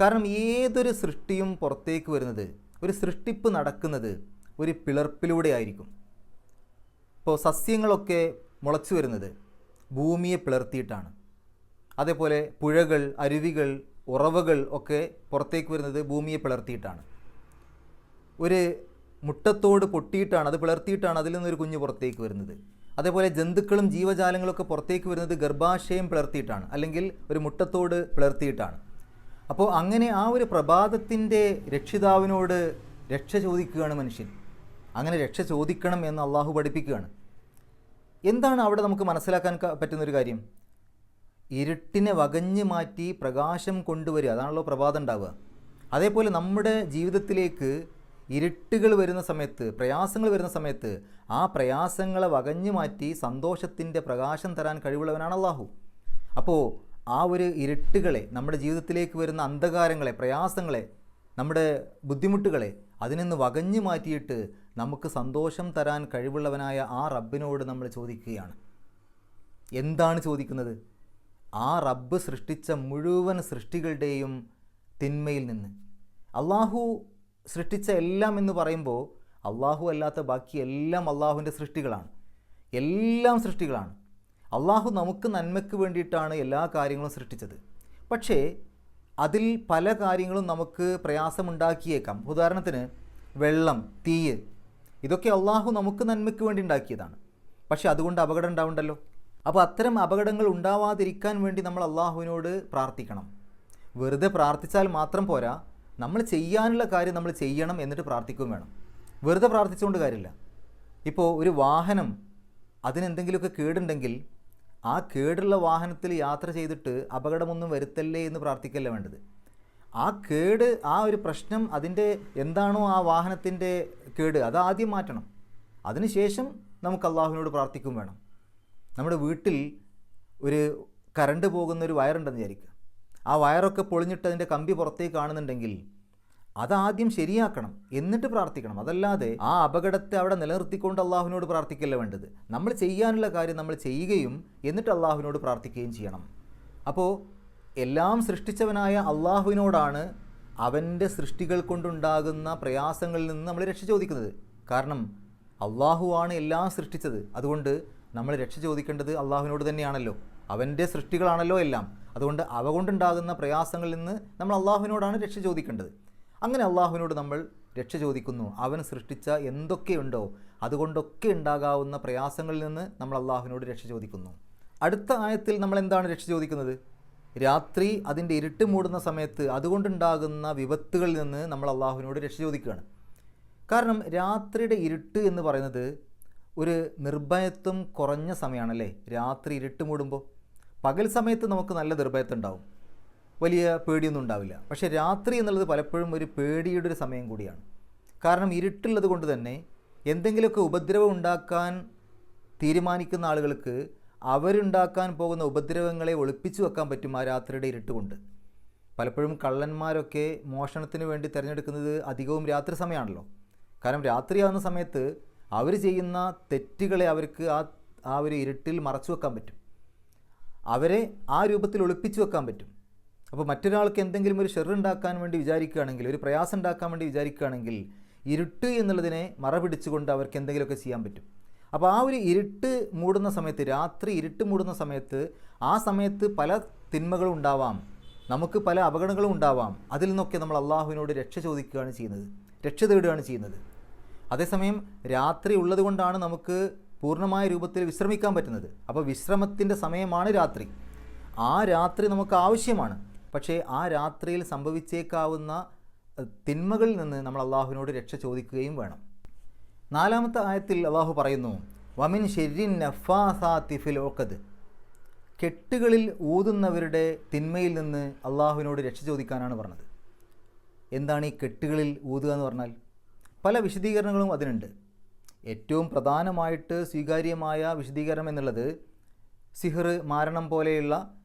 കാരണം ഏതൊരു സൃഷ്ടിയും പുറത്തേക്ക് വരുന്നത്, ഒരു സൃഷ്ടിപ്പ് നടക്കുന്നത് ഒരു പിളർപ്പിലൂടെ ആയിരിക്കും. ഇപ്പോൾ സസ്യങ്ങളൊക്കെ മുളച്ചു വരുന്നത് ഭൂമിയെ പിളർത്തിയിട്ടാണ്. അതേപോലെ പുഴകൾ, അരുവികൾ, ഉറവകൾ ഒക്കെ പുറത്തേക്ക് വരുന്നത് ഭൂമിയെ പിളർത്തിയിട്ടാണ്. ഒരു മുട്ടത്തോട് പൊട്ടിയിട്ടാണ്, അത് പിളർത്തിയിട്ടാണ് അതിൽ നിന്നൊരു കുഞ്ഞ് പുറത്തേക്ക് വരുന്നത്. അതേപോലെ ജന്തുക്കളും ജീവജാലങ്ങളൊക്കെ പുറത്തേക്ക് വരുന്നത് ഗർഭാശയം പിളർത്തിയിട്ടാണ്, അല്ലെങ്കിൽ ഒരു മുട്ടത്തോട് പിളർത്തിയിട്ടാണ്. അപ്പോൾ അങ്ങനെ ആ ഒരു പ്രഭാതത്തിൻ്റെ രക്ഷിതാവിനോട് രക്ഷ ചോദിക്കുകയാണ് മനുഷ്യൻ. അങ്ങനെ രക്ഷ ചോദിക്കണം എന്ന് അള്ളാഹു പഠിപ്പിക്കുകയാണ്. എന്താണ് അവിടെ നമുക്ക് മനസ്സിലാക്കാൻ പറ്റുന്നൊരു കാര്യം? ഇരുട്ടിനെ വകഞ്ഞു മാറ്റി പ്രകാശം കൊണ്ടുവരിക, അതാണല്ലോ പ്രഭാതം ഉണ്ടാവുക. അതേപോലെ നമ്മുടെ ജീവിതത്തിലേക്ക് ഇരുട്ടുകൾ വരുന്ന സമയത്ത്, പ്രയാസങ്ങൾ വരുന്ന സമയത്ത് ആ പ്രയാസങ്ങളെ വകഞ്ഞു മാറ്റി സന്തോഷത്തിൻ്റെ പ്രകാശം തരാൻ കഴിവുള്ളവനാണ് അള്ളാഹു. അപ്പോൾ ആ ഒരു ഇരുട്ടുകളെ, നമ്മുടെ ജീവിതത്തിലേക്ക് വരുന്ന അന്ധകാരങ്ങളെ, പ്രയാസങ്ങളെ, നമ്മുടെ ബുദ്ധിമുട്ടുകളെ അതിൽ നിന്ന് വകഞ്ഞു മാറ്റിയിട്ട് നമുക്ക് സന്തോഷം തരാൻ കഴിവുള്ളവനായ ആ റബ്ബിനോട് നമ്മൾ ചോദിക്കുകയാണ്. എന്താണ് ചോദിക്കുന്നത്? ആ റബ്ബ് സൃഷ്ടിച്ച മുഴുവൻ സൃഷ്ടികളുടെയും തിന്മയിൽ നിന്ന്. അള്ളാഹു സൃഷ്ടിച്ച എല്ലാം എന്ന് പറയുമ്പോൾ അള്ളാഹു അല്ലാത്ത ബാക്കി എല്ലാം അള്ളാഹുവിൻ്റെ സൃഷ്ടികളാണ്, എല്ലാം സൃഷ്ടികളാണ്. അള്ളാഹു നമുക്ക് നന്മയ്ക്ക് വേണ്ടിയിട്ടാണ് എല്ലാ കാര്യങ്ങളും സൃഷ്ടിച്ചത്. പക്ഷേ അതിൽ പല കാര്യങ്ങളും നമുക്ക് പ്രയാസമുണ്ടാക്കിയേക്കാം. ഉദാഹരണത്തിന് വെള്ളം, തീയ്, ഇതൊക്കെ അള്ളാഹു നമുക്ക് നന്മയ്ക്ക് വേണ്ടി ഉണ്ടാക്കിയതാണ്. പക്ഷേ അതുകൊണ്ട് അപകടം ഉണ്ടാവുണ്ടല്ലോ. അപ്പോൾ അത്തരം അപകടങ്ങൾ ഉണ്ടാവാതിരിക്കാൻ വേണ്ടി നമ്മൾ അള്ളാഹുവിനോട് പ്രാർത്ഥിക്കണം. വെറുതെ പ്രാർത്ഥിച്ചാൽ മാത്രം പോരാ, നമ്മൾ ചെയ്യാനുള്ള കാര്യം നമ്മൾ ചെയ്യണം, എന്നിട്ട് പ്രാർത്ഥിക്കുകയും വേണം. വെറുതെ പ്രാർത്ഥിച്ചുകൊണ്ട് കാര്യമില്ല. ഇപ്പോൾ ഒരു വാഹനം അതിനെന്തെങ്കിലുമൊക്കെ കേടുണ്ടെങ്കിൽ ആ കേടുള്ള വാഹനത്തിൽ യാത്ര ചെയ്തിട്ട് അപകടമൊന്നും വരുത്തല്ലേ എന്ന് പ്രാർത്ഥിക്കല്ല വേണ്ടത്. ആ കേട്, ആ ഒരു പ്രശ്നം, അതിൻ്റെ എന്താണോ ആ വാഹനത്തിൻ്റെ കേട്, അത് ആദ്യം മാറ്റണം. അതിനുശേഷം നമുക്ക് അള്ളാഹുവിനോട് പ്രാർത്ഥിക്കും വേണം. നമ്മുടെ വീട്ടിൽ ഒരു കറണ്ട് പോകുന്ന ഒരു വയറുണ്ടെന്ന് വിചാരിക്കുക. ആ വയറൊക്കെ പൊളിഞ്ഞിട്ട് അതിൻ്റെ കമ്പി പുറത്തേക്ക് കാണുന്നുണ്ടെങ്കിൽ അതാദ്യം ശരിയാക്കണം, എന്നിട്ട് പ്രാർത്ഥിക്കണം. അതല്ലാതെ ആ അപകടത്തെ അവിടെ നിലനിർത്തിക്കൊണ്ട് അള്ളാഹുവിനോട് പ്രാർത്ഥിക്കല്ല വേണ്ടത്. നമ്മൾ ചെയ്യാനുള്ള കാര്യം നമ്മൾ ചെയ്യുകയും എന്നിട്ട് അള്ളാഹുവിനോട് പ്രാർത്ഥിക്കുകയും ചെയ്യണം. അപ്പോൾ എല്ലാം സൃഷ്ടിച്ചവനായ അള്ളാഹുവിനോടാണ് അവൻ്റെ സൃഷ്ടികൾ കൊണ്ടുണ്ടാകുന്ന പ്രയാസങ്ങളിൽ നിന്ന് നമ്മൾ രക്ഷ ചോദിക്കുന്നത്. കാരണം അള്ളാഹുവാണ് എല്ലാം സൃഷ്ടിച്ചത്. അതുകൊണ്ട് നമ്മൾ രക്ഷ ചോദിക്കേണ്ടത് അള്ളാഹുവിനോട് തന്നെയാണല്ലോ. അവൻ്റെ സൃഷ്ടികളാണല്ലോ എല്ലാം. അതുകൊണ്ട് അവ കൊണ്ടുണ്ടാകുന്ന പ്രയാസങ്ങളിൽ നിന്ന് നമ്മൾ അള്ളാഹുവിനോടാണ് രക്ഷ ചോദിക്കേണ്ടത്. അങ്ങനെ അള്ളാഹുവിനോട് നമ്മൾ രക്ഷ ചോദിക്കുന്നു. അവൻ സൃഷ്ടിച്ച എന്തൊക്കെയുണ്ടോ അതുകൊണ്ടൊക്കെ ഉണ്ടാകാവുന്ന പ്രയാസങ്ങളിൽ നിന്ന് നമ്മൾ അള്ളാഹുവിനോട് രക്ഷ ചോദിക്കുന്നു. അടുത്ത ആയത്തിൽ നമ്മൾ എന്താണ് രക്ഷ ചോദിക്കുന്നത്? രാത്രി അതിൻ്റെ ഇരുട്ട് മൂടുന്ന സമയത്ത് അതുകൊണ്ടുണ്ടാകുന്ന വിപത്തുകളിൽ നിന്ന് നമ്മൾ അള്ളാഹുവിനോട് രക്ഷ ചോദിക്കുകയാണ്. കാരണം രാത്രിയുടെ ഇരുട്ട് എന്ന് പറയുന്നത് ഒരു നിർഭയത്വം കുറഞ്ഞ സമയമാണല്ലേ. രാത്രി ഇരുട്ട് മൂടുമ്പോൾ പകൽ സമയത്ത് നമുക്ക് നല്ല നിർഭയത്വം ഉണ്ടാവും, വലിയ പേടിയൊന്നും ഉണ്ടാവില്ല. പക്ഷേ രാത്രി എന്നുള്ളത് പലപ്പോഴും ഒരു പേടിയുടെ ഒരു സമയം കൂടിയാണ്. കാരണം ഇരുട്ടുള്ളത് കൊണ്ട് തന്നെ എന്തെങ്കിലുമൊക്കെ ഉപദ്രവം ഉണ്ടാക്കാൻ തീരുമാനിക്കുന്ന ആളുകൾക്ക് അവരുണ്ടാക്കാൻ പോകുന്ന ഉപദ്രവങ്ങളെ ഒളിപ്പിച്ചു വെക്കാൻ പറ്റും ആ രാത്രിയുടെ ഇരുട്ട് കൊണ്ട്. പലപ്പോഴും കള്ളന്മാരൊക്കെ മോഷണത്തിന് വേണ്ടി തിരഞ്ഞെടുക്കുന്നത് അധികവും രാത്രി സമയമാണല്ലോ. കാരണം രാത്രിയാകുന്ന സമയത്ത് അവർ ചെയ്യുന്ന തെറ്റുകളെ അവർക്ക് ആ ഒരു ഇരുട്ടിൽ മറച്ചു വെക്കാൻ പറ്റും, അവരെ ആ രൂപത്തിൽ ഒളിപ്പിച്ചു വെക്കാൻ പറ്റും. അപ്പോൾ മറ്റൊരാൾക്ക് എന്തെങ്കിലും ഒരു ഷെറുണ്ടാക്കാൻ വേണ്ടി വിചാരിക്കുകയാണെങ്കിൽ, ഒരു പ്രയാസം ഉണ്ടാക്കാൻ വേണ്ടി വിചാരിക്കുകയാണെങ്കിൽ ഇരുട്ട് എന്നുള്ളതിനെ മറപിടിച്ചുകൊണ്ട് അവർക്ക് എന്തെങ്കിലുമൊക്കെ ചെയ്യാൻ പറ്റും. അപ്പോൾ ആ ഒരു ഇരുട്ട് മൂടുന്ന സമയത്ത്, രാത്രി ഇരുട്ട് മൂടുന്ന സമയത്ത്, ആ സമയത്ത് പല തിന്മകളും ഉണ്ടാവാം, നമുക്ക് പല അപകടങ്ങളും ഉണ്ടാവാം. അതിൽ നിന്നൊക്കെ നമ്മൾ അള്ളാഹുവിനോട് രക്ഷ ചോദിക്കുകയാണ് ചെയ്യുന്നത്, രക്ഷ തേടുകയാണ് ചെയ്യുന്നത്. അതേസമയം രാത്രി ഉള്ളത് കൊണ്ടാണ് നമുക്ക് പൂർണ്ണമായ രൂപത്തിൽ വിശ്രമിക്കാൻ പറ്റുന്നത്. അപ്പോൾ വിശ്രമത്തിൻ്റെ സമയമാണ് രാത്രി. ആ രാത്രി നമുക്ക് ആവശ്യമാണ്. പക്ഷേ ആ രാത്രിയിൽ സംഭവിച്ചേക്കാവുന്ന തിന്മകളിൽ നിന്ന് നമ്മൾ അള്ളാഹുവിനോട് രക്ഷ ചോദിക്കുകയും വേണം. നാലാമത്തെ ആയത്തിൽ അള്ളാഹു പറയുന്നു, വമിൻ ഷെരിൻ നഫാസാത്തി ഫിൽ ഉഖദ്, കെട്ടുകളിൽ ഊതുന്നവരുടെ തിന്മയിൽ നിന്ന് അള്ളാഹുവിനോട് രക്ഷ ചോദിക്കാനാണ് പറഞ്ഞത്. എന്താണ് ഈ കെട്ടുകളിൽ ഊതുക എന്ന് പറഞ്ഞാൽ? പല വിശദീകരണങ്ങളും അതിനുണ്ട്. ഏറ്റവും പ്രധാനമായിട്ട് സ്വീകാര്യമായ വിശദീകരണം എന്നുള്ളത് സിഹർ, മാരണം പോലെയുള്ള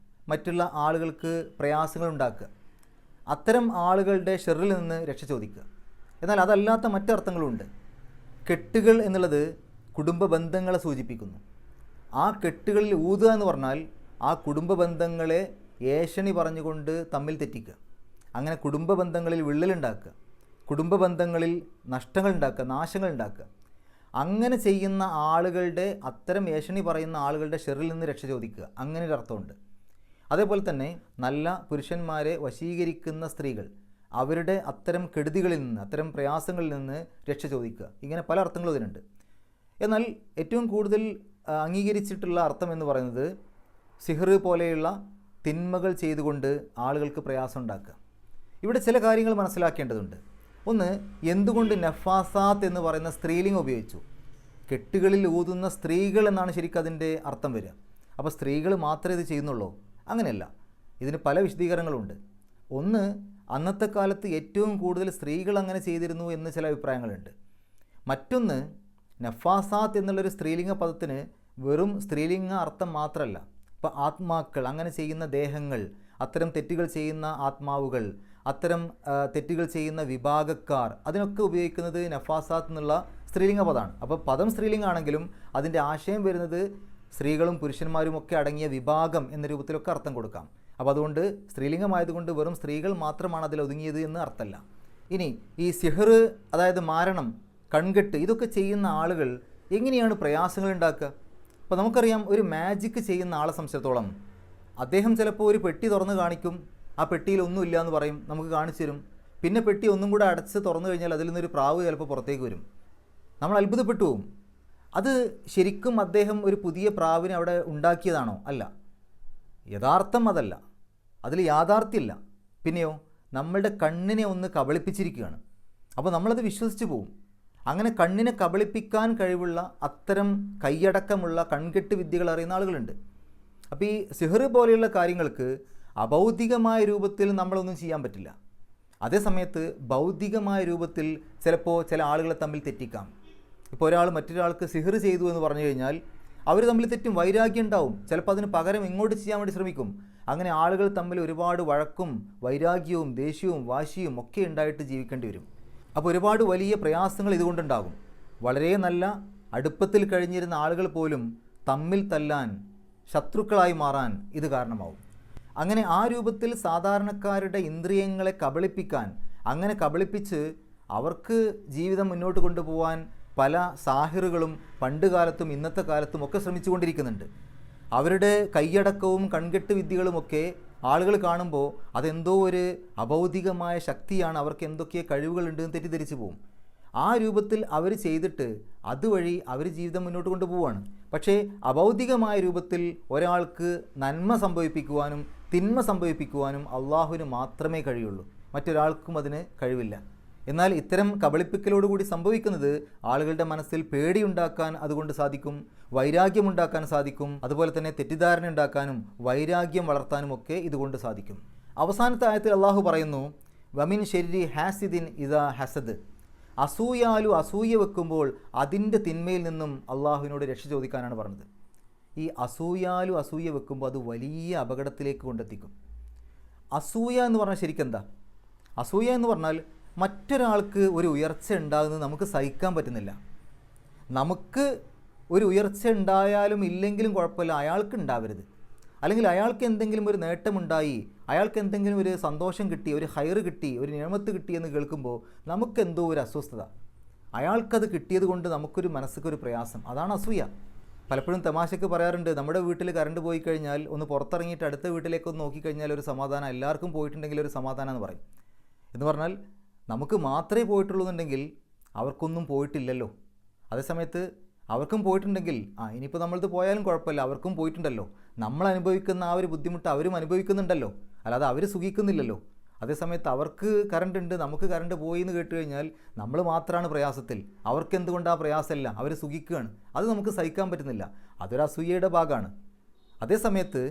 മറ്റുള്ള ആളുകൾക്ക് പ്രയാസങ്ങൾ ഉണ്ടാക്കുക, അത്തരം ആളുകളുടെ ഷെറിൽ നിന്ന് രക്ഷ ചോദിക്കുക. എന്നാൽ അതല്ലാത്ത മറ്റർത്ഥങ്ങളുമുണ്ട്. കെട്ടുകൾ എന്നുള്ളത് കുടുംബ ബന്ധങ്ങളെ സൂചിപ്പിക്കുന്നു. ആ കെട്ടുകളിൽ ഊതുക എന്ന് പറഞ്ഞാൽ ആ കുടുംബ ബന്ധങ്ങളെ ഏഷണി പറഞ്ഞുകൊണ്ട് തമ്മിൽ തെറ്റിക്കുക, അങ്ങനെ കുടുംബ ബന്ധങ്ങളിൽ വിള്ളലുണ്ടാക്കുക, കുടുംബ ബന്ധങ്ങളിൽ നഷ്ടങ്ങൾ ഉണ്ടാക്കുക, നാശങ്ങൾ ഉണ്ടാക്കുക. അങ്ങനെ ചെയ്യുന്ന ആളുകളുടെ, അത്തരം ഏഷണി പറയുന്ന ആളുകളുടെ ഷെറിൽ നിന്ന് രക്ഷ ചോദിക്കുക, അങ്ങനെ ഒരു അർത്ഥമുണ്ട്. അതേപോലെ തന്നെ നല്ല പുരുഷന്മാരെ വശീകരിക്കുന്ന സ്ത്രീകൾ, അവരുടെ അത്തരം കെടുതികളിൽ നിന്ന്, അത്തരം പ്രയാസങ്ങളിൽ നിന്ന് രക്ഷ ചോദിക്കുക. ഇങ്ങനെ പല അർത്ഥങ്ങളും ഇതിനുണ്ട്. എന്നാൽ ഏറ്റവും കൂടുതൽ അംഗീകരിച്ചിട്ടുള്ള അർത്ഥം എന്ന് പറയുന്നത് സിഹർ പോലെയുള്ള തിന്മകൾ ചെയ്തുകൊണ്ട് ആളുകൾക്ക് പ്രയാസം ഉണ്ടാക്കുക. ഇവിടെ ചില കാര്യങ്ങൾ മനസ്സിലാക്കേണ്ടതുണ്ട്. ഒന്ന്, എന്തുകൊണ്ട് നഫാസാത്ത് എന്ന് പറയുന്ന സ്ത്രീലിംഗം ഉപയോഗിച്ചു? കെട്ടുകളിൽ ഊതുന്ന സ്ത്രീകൾ എന്നാണ് ശരിക്കും അതിൻ്റെ അർത്ഥം വരിക. അപ്പോൾ സ്ത്രീകൾ മാത്രമേ ഇത് ചെയ്യുന്നുള്ളൂ? അങ്ങനെയല്ല, ഇതിന് പല വിശദീകരണങ്ങളുണ്ട്. ഒന്ന്, അന്നത്തെ കാലത്ത് ഏറ്റവും കൂടുതൽ സ്ത്രീകൾ അങ്ങനെ ചെയ്തിരുന്നു എന്ന് ചില അഭിപ്രായങ്ങളുണ്ട്. മറ്റൊന്ന്, നഫാസാത്ത് എന്നുള്ളൊരു സ്ത്രീലിംഗ പദത്തിന് വെറും സ്ത്രീലിംഗ അർത്ഥം മാത്രമല്ല. ഇപ്പോൾ ആത്മാക്കൾ, അങ്ങനെ ചെയ്യുന്ന ദേഹങ്ങൾ, അത്തരം തെറ്റുകൾ ചെയ്യുന്ന ആത്മാവുകൾ, അത്തരം തെറ്റുകൾ ചെയ്യുന്ന വിഭാഗക്കാർ, അതിനൊക്കെ ഉപയോഗിക്കുന്നത് നഫാസാത്ത് എന്നുള്ള സ്ത്രീലിംഗ പദമാണ്. അപ്പോൾ പദം സ്ത്രീലിംഗമാണെങ്കിലും അതിൻ്റെ ആശയം വരുന്നത് സ്ത്രീകളും പുരുഷന്മാരും ഒക്കെ അടങ്ങിയ വിഭാഗം എന്ന രൂപത്തിലൊക്കെ അർത്ഥം കൊടുക്കാം. അപ്പോൾ അതുകൊണ്ട് സ്ത്രീലിംഗമായതുകൊണ്ട് വെറും സ്ത്രീകൾ മാത്രമാണ് അതിൽ ഒതുങ്ങിയത് എന്ന് അർത്ഥമല്ല. ഇനി ഈ സിഹർ, അതായത് മാരണം, കൺകെട്ട്, ഇതൊക്കെ ചെയ്യുന്ന ആളുകൾ എങ്ങനെയാണ് പ്രയാസങ്ങൾ ഉണ്ടാക്കുക? അപ്പോൾ നമുക്കറിയാം, ഒരു മാജിക്ക് ചെയ്യുന്ന ആളെ സംബന്ധിച്ചിടത്തോളം അദ്ദേഹം ചിലപ്പോൾ ഒരു പെട്ടി തുറന്ന് കാണിക്കും, ആ പെട്ടിയിൽ ഒന്നുമില്ല എന്ന് പറയും, നമുക്ക് കാണിച്ചു തരും. പിന്നെ പെട്ടി ഒന്നും കൂടെ അടച്ച് തുറന്നു കഴിഞ്ഞാൽ അതിൽ നിന്നൊരു പ്രാവ് ചിലപ്പോൾ പുറത്തേക്ക് വരും. നമ്മൾ അത്ഭുതപ്പെട്ടു പോകും. അത് ശരിക്കും അദ്ദേഹം ഒരു പുതിയ പ്രാവിനെ അവിടെ ഉണ്ടാക്കിയതാണോ? അല്ല, യഥാർത്ഥം അതല്ല, അതിൽ യാഥാർത്ഥ്യമില്ല. പിന്നെയോ നമ്മളുടെ കണ്ണിനെ ഒന്ന് കബളിപ്പിച്ചിരിക്കുകയാണ്. അപ്പോൾ നമ്മളത് വിശ്വസിച്ച് പോവും. അങ്ങനെ കണ്ണിനെ കബളിപ്പിക്കാൻ കഴിവുള്ള അത്തരം കൈയടക്കമുള്ള കൺകെട്ട് വിദ്യകൾ അറിയുന്ന ആളുകളുണ്ട്. അപ്പോൾ ഈ സിഹർ പോലെയുള്ള കാര്യങ്ങൾക്ക് അഭൗതികമായ രൂപത്തിൽ നമ്മളൊന്നും ചെയ്യാൻ പറ്റില്ല. അതേസമയത്ത് ഭൗതികമായ രൂപത്തിൽ ചിലപ്പോൾ ചില ആളുകളെ തമ്മിൽ തെറ്റിക്കാം. ഇപ്പോൾ ഒരാൾ മറ്റൊരാൾക്ക് സിഹർ ചെയ്തു എന്ന് പറഞ്ഞു കഴിഞ്ഞാൽ അവർ തമ്മിൽ തെറ്റും, വൈരാഗ്യം ഉണ്ടാവും. ചിലപ്പോൾ അതിന് പകരം ഇങ്ങോട്ട് ചെയ്യാൻ വേണ്ടി ശ്രമിക്കും. അങ്ങനെ ആളുകൾ തമ്മിൽ ഒരുപാട് വഴക്കും വൈരാഗ്യവും ദേഷ്യവും വാശിയും ഒക്കെ ഉണ്ടായിട്ട് ജീവിക്കേണ്ടി വരും. അപ്പോൾ ഒരുപാട് വലിയ പ്രയാസങ്ങൾ ഇതുകൊണ്ടുണ്ടാകും. വളരെ നല്ല അടുപ്പത്തിൽ കഴിഞ്ഞിരുന്ന ആളുകൾ പോലും തമ്മിൽ തല്ലാൻ, ശത്രുക്കളായി മാറാൻ ഇത് കാരണമാവും. അങ്ങനെ ആ രൂപത്തിൽ സാധാരണക്കാരുടെ ഇന്ദ്രിയങ്ങളെ കബളിപ്പിക്കാൻ, അങ്ങനെ കബളിപ്പിച്ച് അവർക്ക് ജീവിതം മുന്നോട്ട് കൊണ്ടുപോകാൻ പല സാഹിറുകളും പണ്ട് കാലത്തും ഇന്നത്തെ കാലത്തും ഒക്കെ ശ്രമിച്ചുകൊണ്ടിരിക്കുന്നുണ്ട്. അവരുടെ കൈയടക്കവും കൺകെട്ട് വിദ്യകളുമൊക്കെ ആളുകൾ കാണുമ്പോൾ അതെന്തോ ഒരു അഭൗതികമായ ശക്തിയാണ്, അവർക്ക് എന്തൊക്കെ കഴിവുകളുണ്ടെന്ന് തെറ്റിദ്ധരിച്ചു പോകും. ആ രൂപത്തിൽ അവർ ചെയ്തിട്ട് അതുവഴി അവർ ജീവിതം മുന്നോട്ട് കൊണ്ടുപോവുകയാണ്. പക്ഷേ അഭൗതികമായ രൂപത്തിൽ ഒരാൾക്ക് നന്മ സംഭവിപ്പിക്കുവാനും തിന്മ സംഭവിപ്പിക്കുവാനും അള്ളാഹുവിന് മാത്രമേ കഴിയുള്ളൂ, മറ്റൊരാൾക്കും അതിന് കഴിവില്ല. എന്നാൽ ഇത്തരം കബളിപ്പിക്കലോടുകൂടി സംഭവിക്കുന്നത് ആളുകളുടെ മനസ്സിൽ പേടിയുണ്ടാക്കാൻ അതുകൊണ്ട് സാധിക്കും, വൈരാഗ്യമുണ്ടാക്കാൻ സാധിക്കും, അതുപോലെ തന്നെ തെറ്റിദ്ധാരണ ഉണ്ടാക്കാനും വൈരാഗ്യം വളർത്താനും ഒക്കെ ഇതുകൊണ്ട് സാധിക്കും. അവസാനത്തെ ആയത്തിൽ അള്ളാഹു പറയുന്നു, വമിൻ ശരി ഹാസിദിൻ ഇദാ ഹസദ്, അസൂയാലു അസൂയ വെക്കുമ്പോൾ അതിൻ്റെ തിന്മയിൽ നിന്നും അള്ളാഹുവിനോട് രക്ഷ ചോദിക്കാനാണ് പറഞ്ഞത്. ഈ അസൂയാലു അസൂയ വെക്കുമ്പോൾ അത് വലിയ അപകടത്തിലേക്ക് കൊണ്ടെത്തിക്കും. അസൂയ എന്ന് പറഞ്ഞാൽ ശരിക്കെന്താ? അസൂയ എന്ന് പറഞ്ഞാൽ മറ്റൊരാൾക്ക് ഒരു ഉയർച്ച ഉണ്ടാകുന്നത് നമുക്ക് സഹിക്കാൻ പറ്റുന്നില്ല. നമുക്ക് ഒരു ഉയർച്ച ഉണ്ടായാലും ഇല്ലെങ്കിലും കുഴപ്പമില്ല, അയാൾക്ക് ഉണ്ടാവരുത്. അല്ലെങ്കിൽ അയാൾക്ക് എന്തെങ്കിലും ഒരു നേട്ടമുണ്ടായി, അയാൾക്ക് എന്തെങ്കിലും ഒരു സന്തോഷം കിട്ടി, ഒരു ഹൈറ് കിട്ടി, ഒരു നിയമത്ത് കിട്ടിയെന്ന് കേൾക്കുമ്പോൾ നമുക്കെന്തോ ഒരു അസ്വസ്ഥത. അയാൾക്കത് കിട്ടിയത് കൊണ്ട് നമുക്കൊരു മനസ്സിക്കൊരു പ്രയാസം. അതാണ് അസൂയ. പലപ്പോഴും തമാശയ്ക്ക് പറയാറുണ്ട്, നമ്മുടെ വീട്ടിൽ കറണ്ട് പോയി കഴിഞ്ഞാൽ ഒന്ന് പുറത്തിറങ്ങിയിട്ട് അടുത്ത വീട്ടിലേക്കൊന്ന് നോക്കിക്കഴിഞ്ഞാൽ ഒരു സമാധാനം, എല്ലാവർക്കും പോയിട്ടുണ്ടെങ്കിൽ ഒരു സമാധാനം എന്ന് പറയും. എന്ന് പറഞ്ഞാൽ നമുക്ക് മാത്രമേ പോയിട്ടുള്ളൂ എന്നുണ്ടെങ്കിൽ അവർക്കൊന്നും പോയിട്ടില്ലല്ലോ. അതേസമയത്ത് അവർക്കും പോയിട്ടുണ്ടെങ്കിൽ ഇനിയിപ്പോൾ നമ്മളത് പോയാലും കുഴപ്പമില്ല, അവർക്കും പോയിട്ടുണ്ടല്ലോ. നമ്മൾ അനുഭവിക്കുന്ന ആ ഒരു ബുദ്ധിമുട്ട് അവരും അനുഭവിക്കുന്നുണ്ടല്ലോ, അല്ലാതെ അവർ സുഖിക്കുന്നില്ലല്ലോ. അതേസമയത്ത് അവർക്ക് കറണ്ട് ഉണ്ട്, നമുക്ക് കറണ്ട് പോയി എന്ന് കേട്ട് കഴിഞ്ഞാൽ നമ്മൾ മാത്രമാണ് പ്രയാസത്തിൽ. അവർക്ക് എന്തുകൊണ്ട് ആ പ്രയാസമല്ല, അവർ സുഖിക്കുകയാണ്. അത് നമുക്ക് സഹിക്കാൻ പറ്റുന്നില്ല. അതൊരു അസൂയയുടെ ഭാഗമാണ്. അതേസമയത്ത്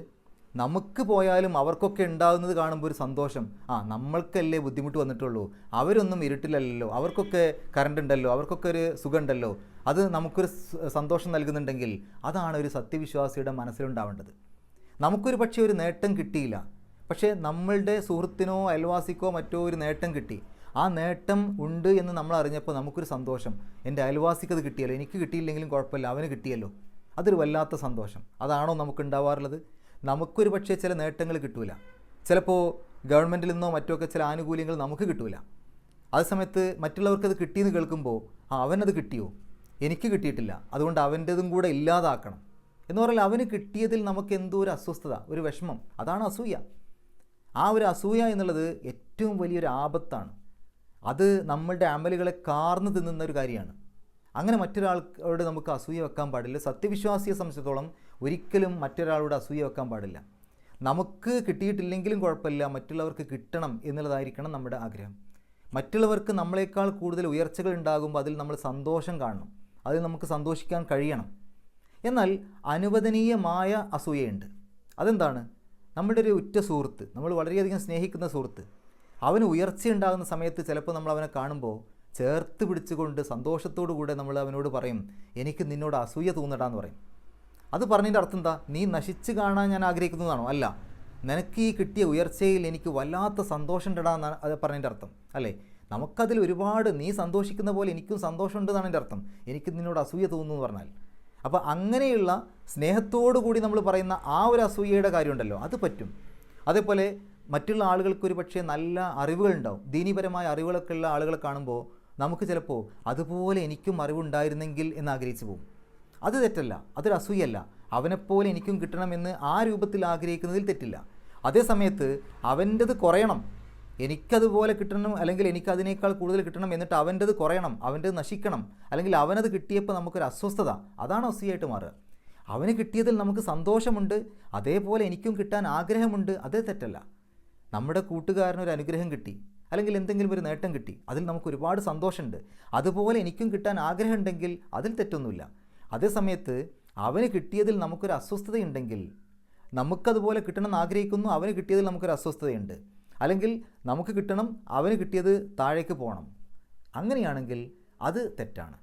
നമുക്ക് പോയാലും അവർക്കൊക്കെ ഉണ്ടാകുന്നത് കാണുമ്പോൾ ഒരു സന്തോഷം, നമ്മൾക്കല്ലേ ബുദ്ധിമുട്ട് വന്നിട്ടുള്ളൂ, അവരൊന്നും ഇരുട്ടിലല്ലോ, അവർക്കൊക്കെ കറണ്ട് ഉണ്ടല്ലോ, അവർക്കൊക്കെ ഒരു സുഖമുണ്ടല്ലോ, അത് നമുക്കൊരു സന്തോഷം നൽകുന്നുണ്ടെങ്കിൽ അതാണ് ഒരു സത്യവിശ്വാസിയുടെ മനസ്സിലുണ്ടാവേണ്ടത്. നമുക്കൊരു പക്ഷേ ഒരു നേട്ടം കിട്ടിയില്ല, പക്ഷേ നമ്മളുടെ സുഹൃത്തിനോ അയൽവാസിക്കോ മറ്റോ ഒരു നേട്ടം കിട്ടി. ആ നേട്ടം ഉണ്ട് എന്ന് നമ്മൾ അറിഞ്ഞപ്പോൾ നമുക്കൊരു സന്തോഷം, എൻ്റെ അയൽവാസിക്ക് അത് കിട്ടിയല്ലോ, എനിക്ക് കിട്ടിയില്ലെങ്കിലും കുഴപ്പമില്ല, അവന് കിട്ടിയല്ലോ. അതൊരു വല്ലാത്ത സന്തോഷം. അതാണോ നമുക്കുണ്ടാവാറുള്ളത്? നമുക്കൊരു പക്ഷേ ചില നേട്ടങ്ങൾ കിട്ടൂല, ചിലപ്പോൾ ഗവൺമെൻറ്റിൽ നിന്നോ മറ്റൊക്കെ ചില ആനുകൂല്യങ്ങൾ നമുക്ക് കിട്ടൂല. അതേസമയത്ത് മറ്റുള്ളവർക്കത് കിട്ടിയെന്ന് കേൾക്കുമ്പോൾ അവനത് കിട്ടിയോ, എനിക്ക് കിട്ടിയിട്ടില്ല, അതുകൊണ്ട് അവൻ്റെതും കൂടെ ഇല്ലാതാക്കണം എന്ന് പറഞ്ഞാൽ അവന് കിട്ടിയതിൽ നമുക്ക് എന്തോ ഒരു അസ്വസ്ഥത, ഒരു വിഷമം. അതാണ് അസൂയ. ആ ഒരു അസൂയ എന്നുള്ളത് ഏറ്റവും വലിയൊരു ആപത്താണ്. അത് നമ്മളുടെ അമലുകളെ കാർന്നു തിന്നുന്ന ഒരു കാര്യമാണ്. അങ്ങനെ മറ്റൊരാളോട് നമുക്ക് അസൂയ വെക്കാൻ പാടില്ല. സത്യവിശ്വാസിയെ സംബന്ധിച്ചിടത്തോളം ഒരിക്കലും മറ്റൊരാളോട് അസൂയ വെക്കാൻ പാടില്ല. നമുക്ക് കിട്ടിയിട്ടില്ലെങ്കിലും കുഴപ്പമില്ല, മറ്റുള്ളവർക്ക് കിട്ടണം എന്നുള്ളതായിരിക്കണം നമ്മുടെ ആഗ്രഹം. മറ്റുള്ളവർക്ക് നമ്മളെക്കാൾ കൂടുതൽ ഉയർച്ചകൾ ഉണ്ടാകുമ്പോൾ അതിൽ നമ്മൾ സന്തോഷം കാണണം, അതിൽ നമുക്ക് സന്തോഷിക്കാൻ കഴിയണം. എന്നാൽ അനുവദനീയമായ അസൂയയുണ്ട്. അതെന്താണ്? നമ്മുടെ ഒരു ഉറ്റ സുഹൃത്ത്, നമ്മൾ വളരെയധികം സ്നേഹിക്കുന്ന സുഹൃത്ത്, അവന് ഉയർച്ചയുണ്ടാകുന്ന സമയത്ത് ചിലപ്പോൾ നമ്മൾ അവനെ കാണുമ്പോൾ ചേർത്ത് പിടിച്ചുകൊണ്ട് സന്തോഷത്തോടു കൂടെ നമ്മൾ അവനോട് പറയും, എനിക്ക് നിന്നോട് അസൂയ തോന്നടാന്ന് പറയും. അത് പറഞ്ഞതിൻ്റെ അർത്ഥം എന്താ? നീ നശിച്ച് കാണാൻ ഞാൻ ആഗ്രഹിക്കുന്നതാണോ? അല്ല, നിനക്ക് ഈ കിട്ടിയ ഉയർച്ചയിൽ എനിക്ക് വല്ലാത്ത സന്തോഷം ഉണ്ടെന്നാണ് അത് പറഞ്ഞതിൻ്റെ അർത്ഥം, അല്ലേ? നമുക്കതിൽ ഒരുപാട്, നീ സന്തോഷിക്കുന്ന പോലെ എനിക്കും സന്തോഷമുണ്ടെന്നാണ് എൻ്റെ അർത്ഥം. എനിക്ക് നിന്നോട് അസൂയ തോന്നുന്നു എന്ന് പറഞ്ഞാൽ. അപ്പോൾ അങ്ങനെയുള്ള സ്നേഹത്തോടു കൂടി നമ്മൾ പറയുന്ന ആ ഒരു അസൂയയുടെ കാര്യമുണ്ടല്ലോ, അത് പറ്റും. അതേപോലെ മറ്റുള്ള ആളുകൾക്കൊരു പക്ഷേ നല്ല അറിവുകളുണ്ടാവും, ദീനീപരമായ അറിവുകളൊക്കെ ഉള്ള ആളുകളെ കാണുമ്പോൾ നമുക്ക് ചിലപ്പോൾ അതുപോലെ എനിക്കും അറിവുണ്ടായിരുന്നെങ്കിൽ എന്ന് ആഗ്രഹിച്ചു പോകും. അത് തെറ്റല്ല, അതൊരു അസൂയല്ല. അവനെപ്പോലെ എനിക്കും കിട്ടണമെന്ന് ആ രൂപത്തിൽ ആഗ്രഹിക്കുന്നതിൽ തെറ്റില്ല. അതേ സമയത്ത് അവൻ്റെത് കുറയണം, എനിക്കതുപോലെ കിട്ടണം, അല്ലെങ്കിൽ എനിക്കതിനേക്കാൾ കൂടുതൽ കിട്ടണം, എന്നിട്ട് അവൻ്റെത് കുറയണം, അവൻ്റെത് നശിക്കണം, അല്ലെങ്കിൽ അവനത് കിട്ടിയപ്പോൾ നമുക്കൊരു അസ്വസ്ഥത, അതാണ് അസൂയായിട്ട് മാറുക. അവന് കിട്ടിയതിൽ നമുക്ക് സന്തോഷമുണ്ട്, അതേപോലെ എനിക്കും കിട്ടാൻ ആഗ്രഹമുണ്ട്, അതേ തെറ്റല്ല. നമ്മുടെ കൂട്ടുകാരനൊരു അനുഗ്രഹം കിട്ടി, അല്ലെങ്കിൽ എന്തെങ്കിലും ഒരു നേട്ടം കിട്ടി, അതിൽ നമുക്ക് ഒരുപാട് സന്തോഷമുണ്ട്. അതുപോലെ എനിക്കും കിട്ടാൻ ആഗ്രഹമുണ്ടെങ്കിൽ അതിൽ തെറ്റൊന്നുമില്ല. അതേസമയത്ത് അവന് കിട്ടിയതിൽ നമുക്കൊരു അസ്വസ്ഥതയുണ്ടെങ്കിൽ, നമുക്കതുപോലെ കിട്ടണമെന്ന് ആഗ്രഹിക്കുന്നു, അവന് കിട്ടിയതിൽ നമുക്കൊരു അസ്വസ്ഥതയുണ്ട്, അല്ലെങ്കിൽ നമുക്ക് കിട്ടണം അവന് കിട്ടിയത് താഴേക്ക് പോകണം, അങ്ങനെയാണെങ്കിൽ അത് തെറ്റാണ്.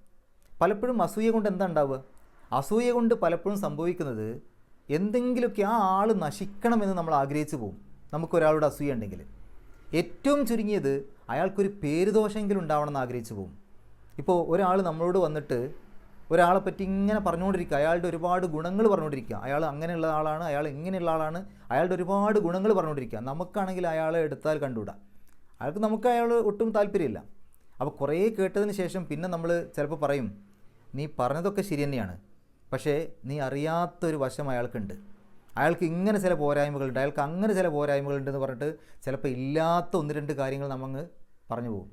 പലപ്പോഴും അസൂയ കൊണ്ട് എന്താ ഉണ്ടാവുക? അസൂയ കൊണ്ട് പലപ്പോഴും സംഭവിക്കുന്നത് എന്തെങ്കിലുമൊക്കെ ആ ആൾ നശിക്കണമെന്ന് നമ്മൾ ആഗ്രഹിച്ചു പോകും. നമുക്കൊരാളുടെ അസൂയ ഉണ്ടെങ്കിൽ ഏറ്റവും ചുരുങ്ങിയത് അയാൾക്കൊരു പേരുദോഷമെങ്കിലും ഉണ്ടാവണമെന്ന് ആഗ്രഹിച്ചു പോകും. ഇപ്പോൾ ഒരാൾ നമ്മളോട് വന്നിട്ട് ഒരാളെപ്പറ്റി ഇങ്ങനെ പറഞ്ഞുകൊണ്ടിരിക്കുക, അയാളുടെ ഒരുപാട് ഗുണങ്ങൾ പറഞ്ഞുകൊണ്ടിരിക്കുക, അയാൾ അങ്ങനെയുള്ള ആളാണ്, അയാൾ ഇങ്ങനെയുള്ള ആളാണ്, അയാളുടെ ഒരുപാട് ഗുണങ്ങൾ പറഞ്ഞുകൊണ്ടിരിക്കുക. നമുക്കാണെങ്കിൽ അയാളെ എടുത്താൽ കണ്ടുകൂടാ, നമുക്ക് അയാൾ ഒട്ടും താല്പര്യമില്ല. അപ്പോൾ കുറേ കേട്ടതിന് ശേഷം പിന്നെ നമ്മൾ ചിലപ്പോൾ പറയും, നീ പറഞ്ഞതൊക്കെ ശരി തന്നെയാണ്, പക്ഷേ നീ അറിയാത്തൊരു വശം അയാൾക്കുണ്ട്, അയാൾക്ക് ഇങ്ങനെ ചില പോരായ്മകളുണ്ട്, അയാൾക്ക് അങ്ങനെ ചില പോരായ്മകളുണ്ടെന്ന് പറഞ്ഞിട്ട് ചിലപ്പോൾ ഇല്ലാത്ത ഒന്ന് രണ്ട് കാര്യങ്ങൾ നമ്മങ്ങ് പറഞ്ഞു പോകും.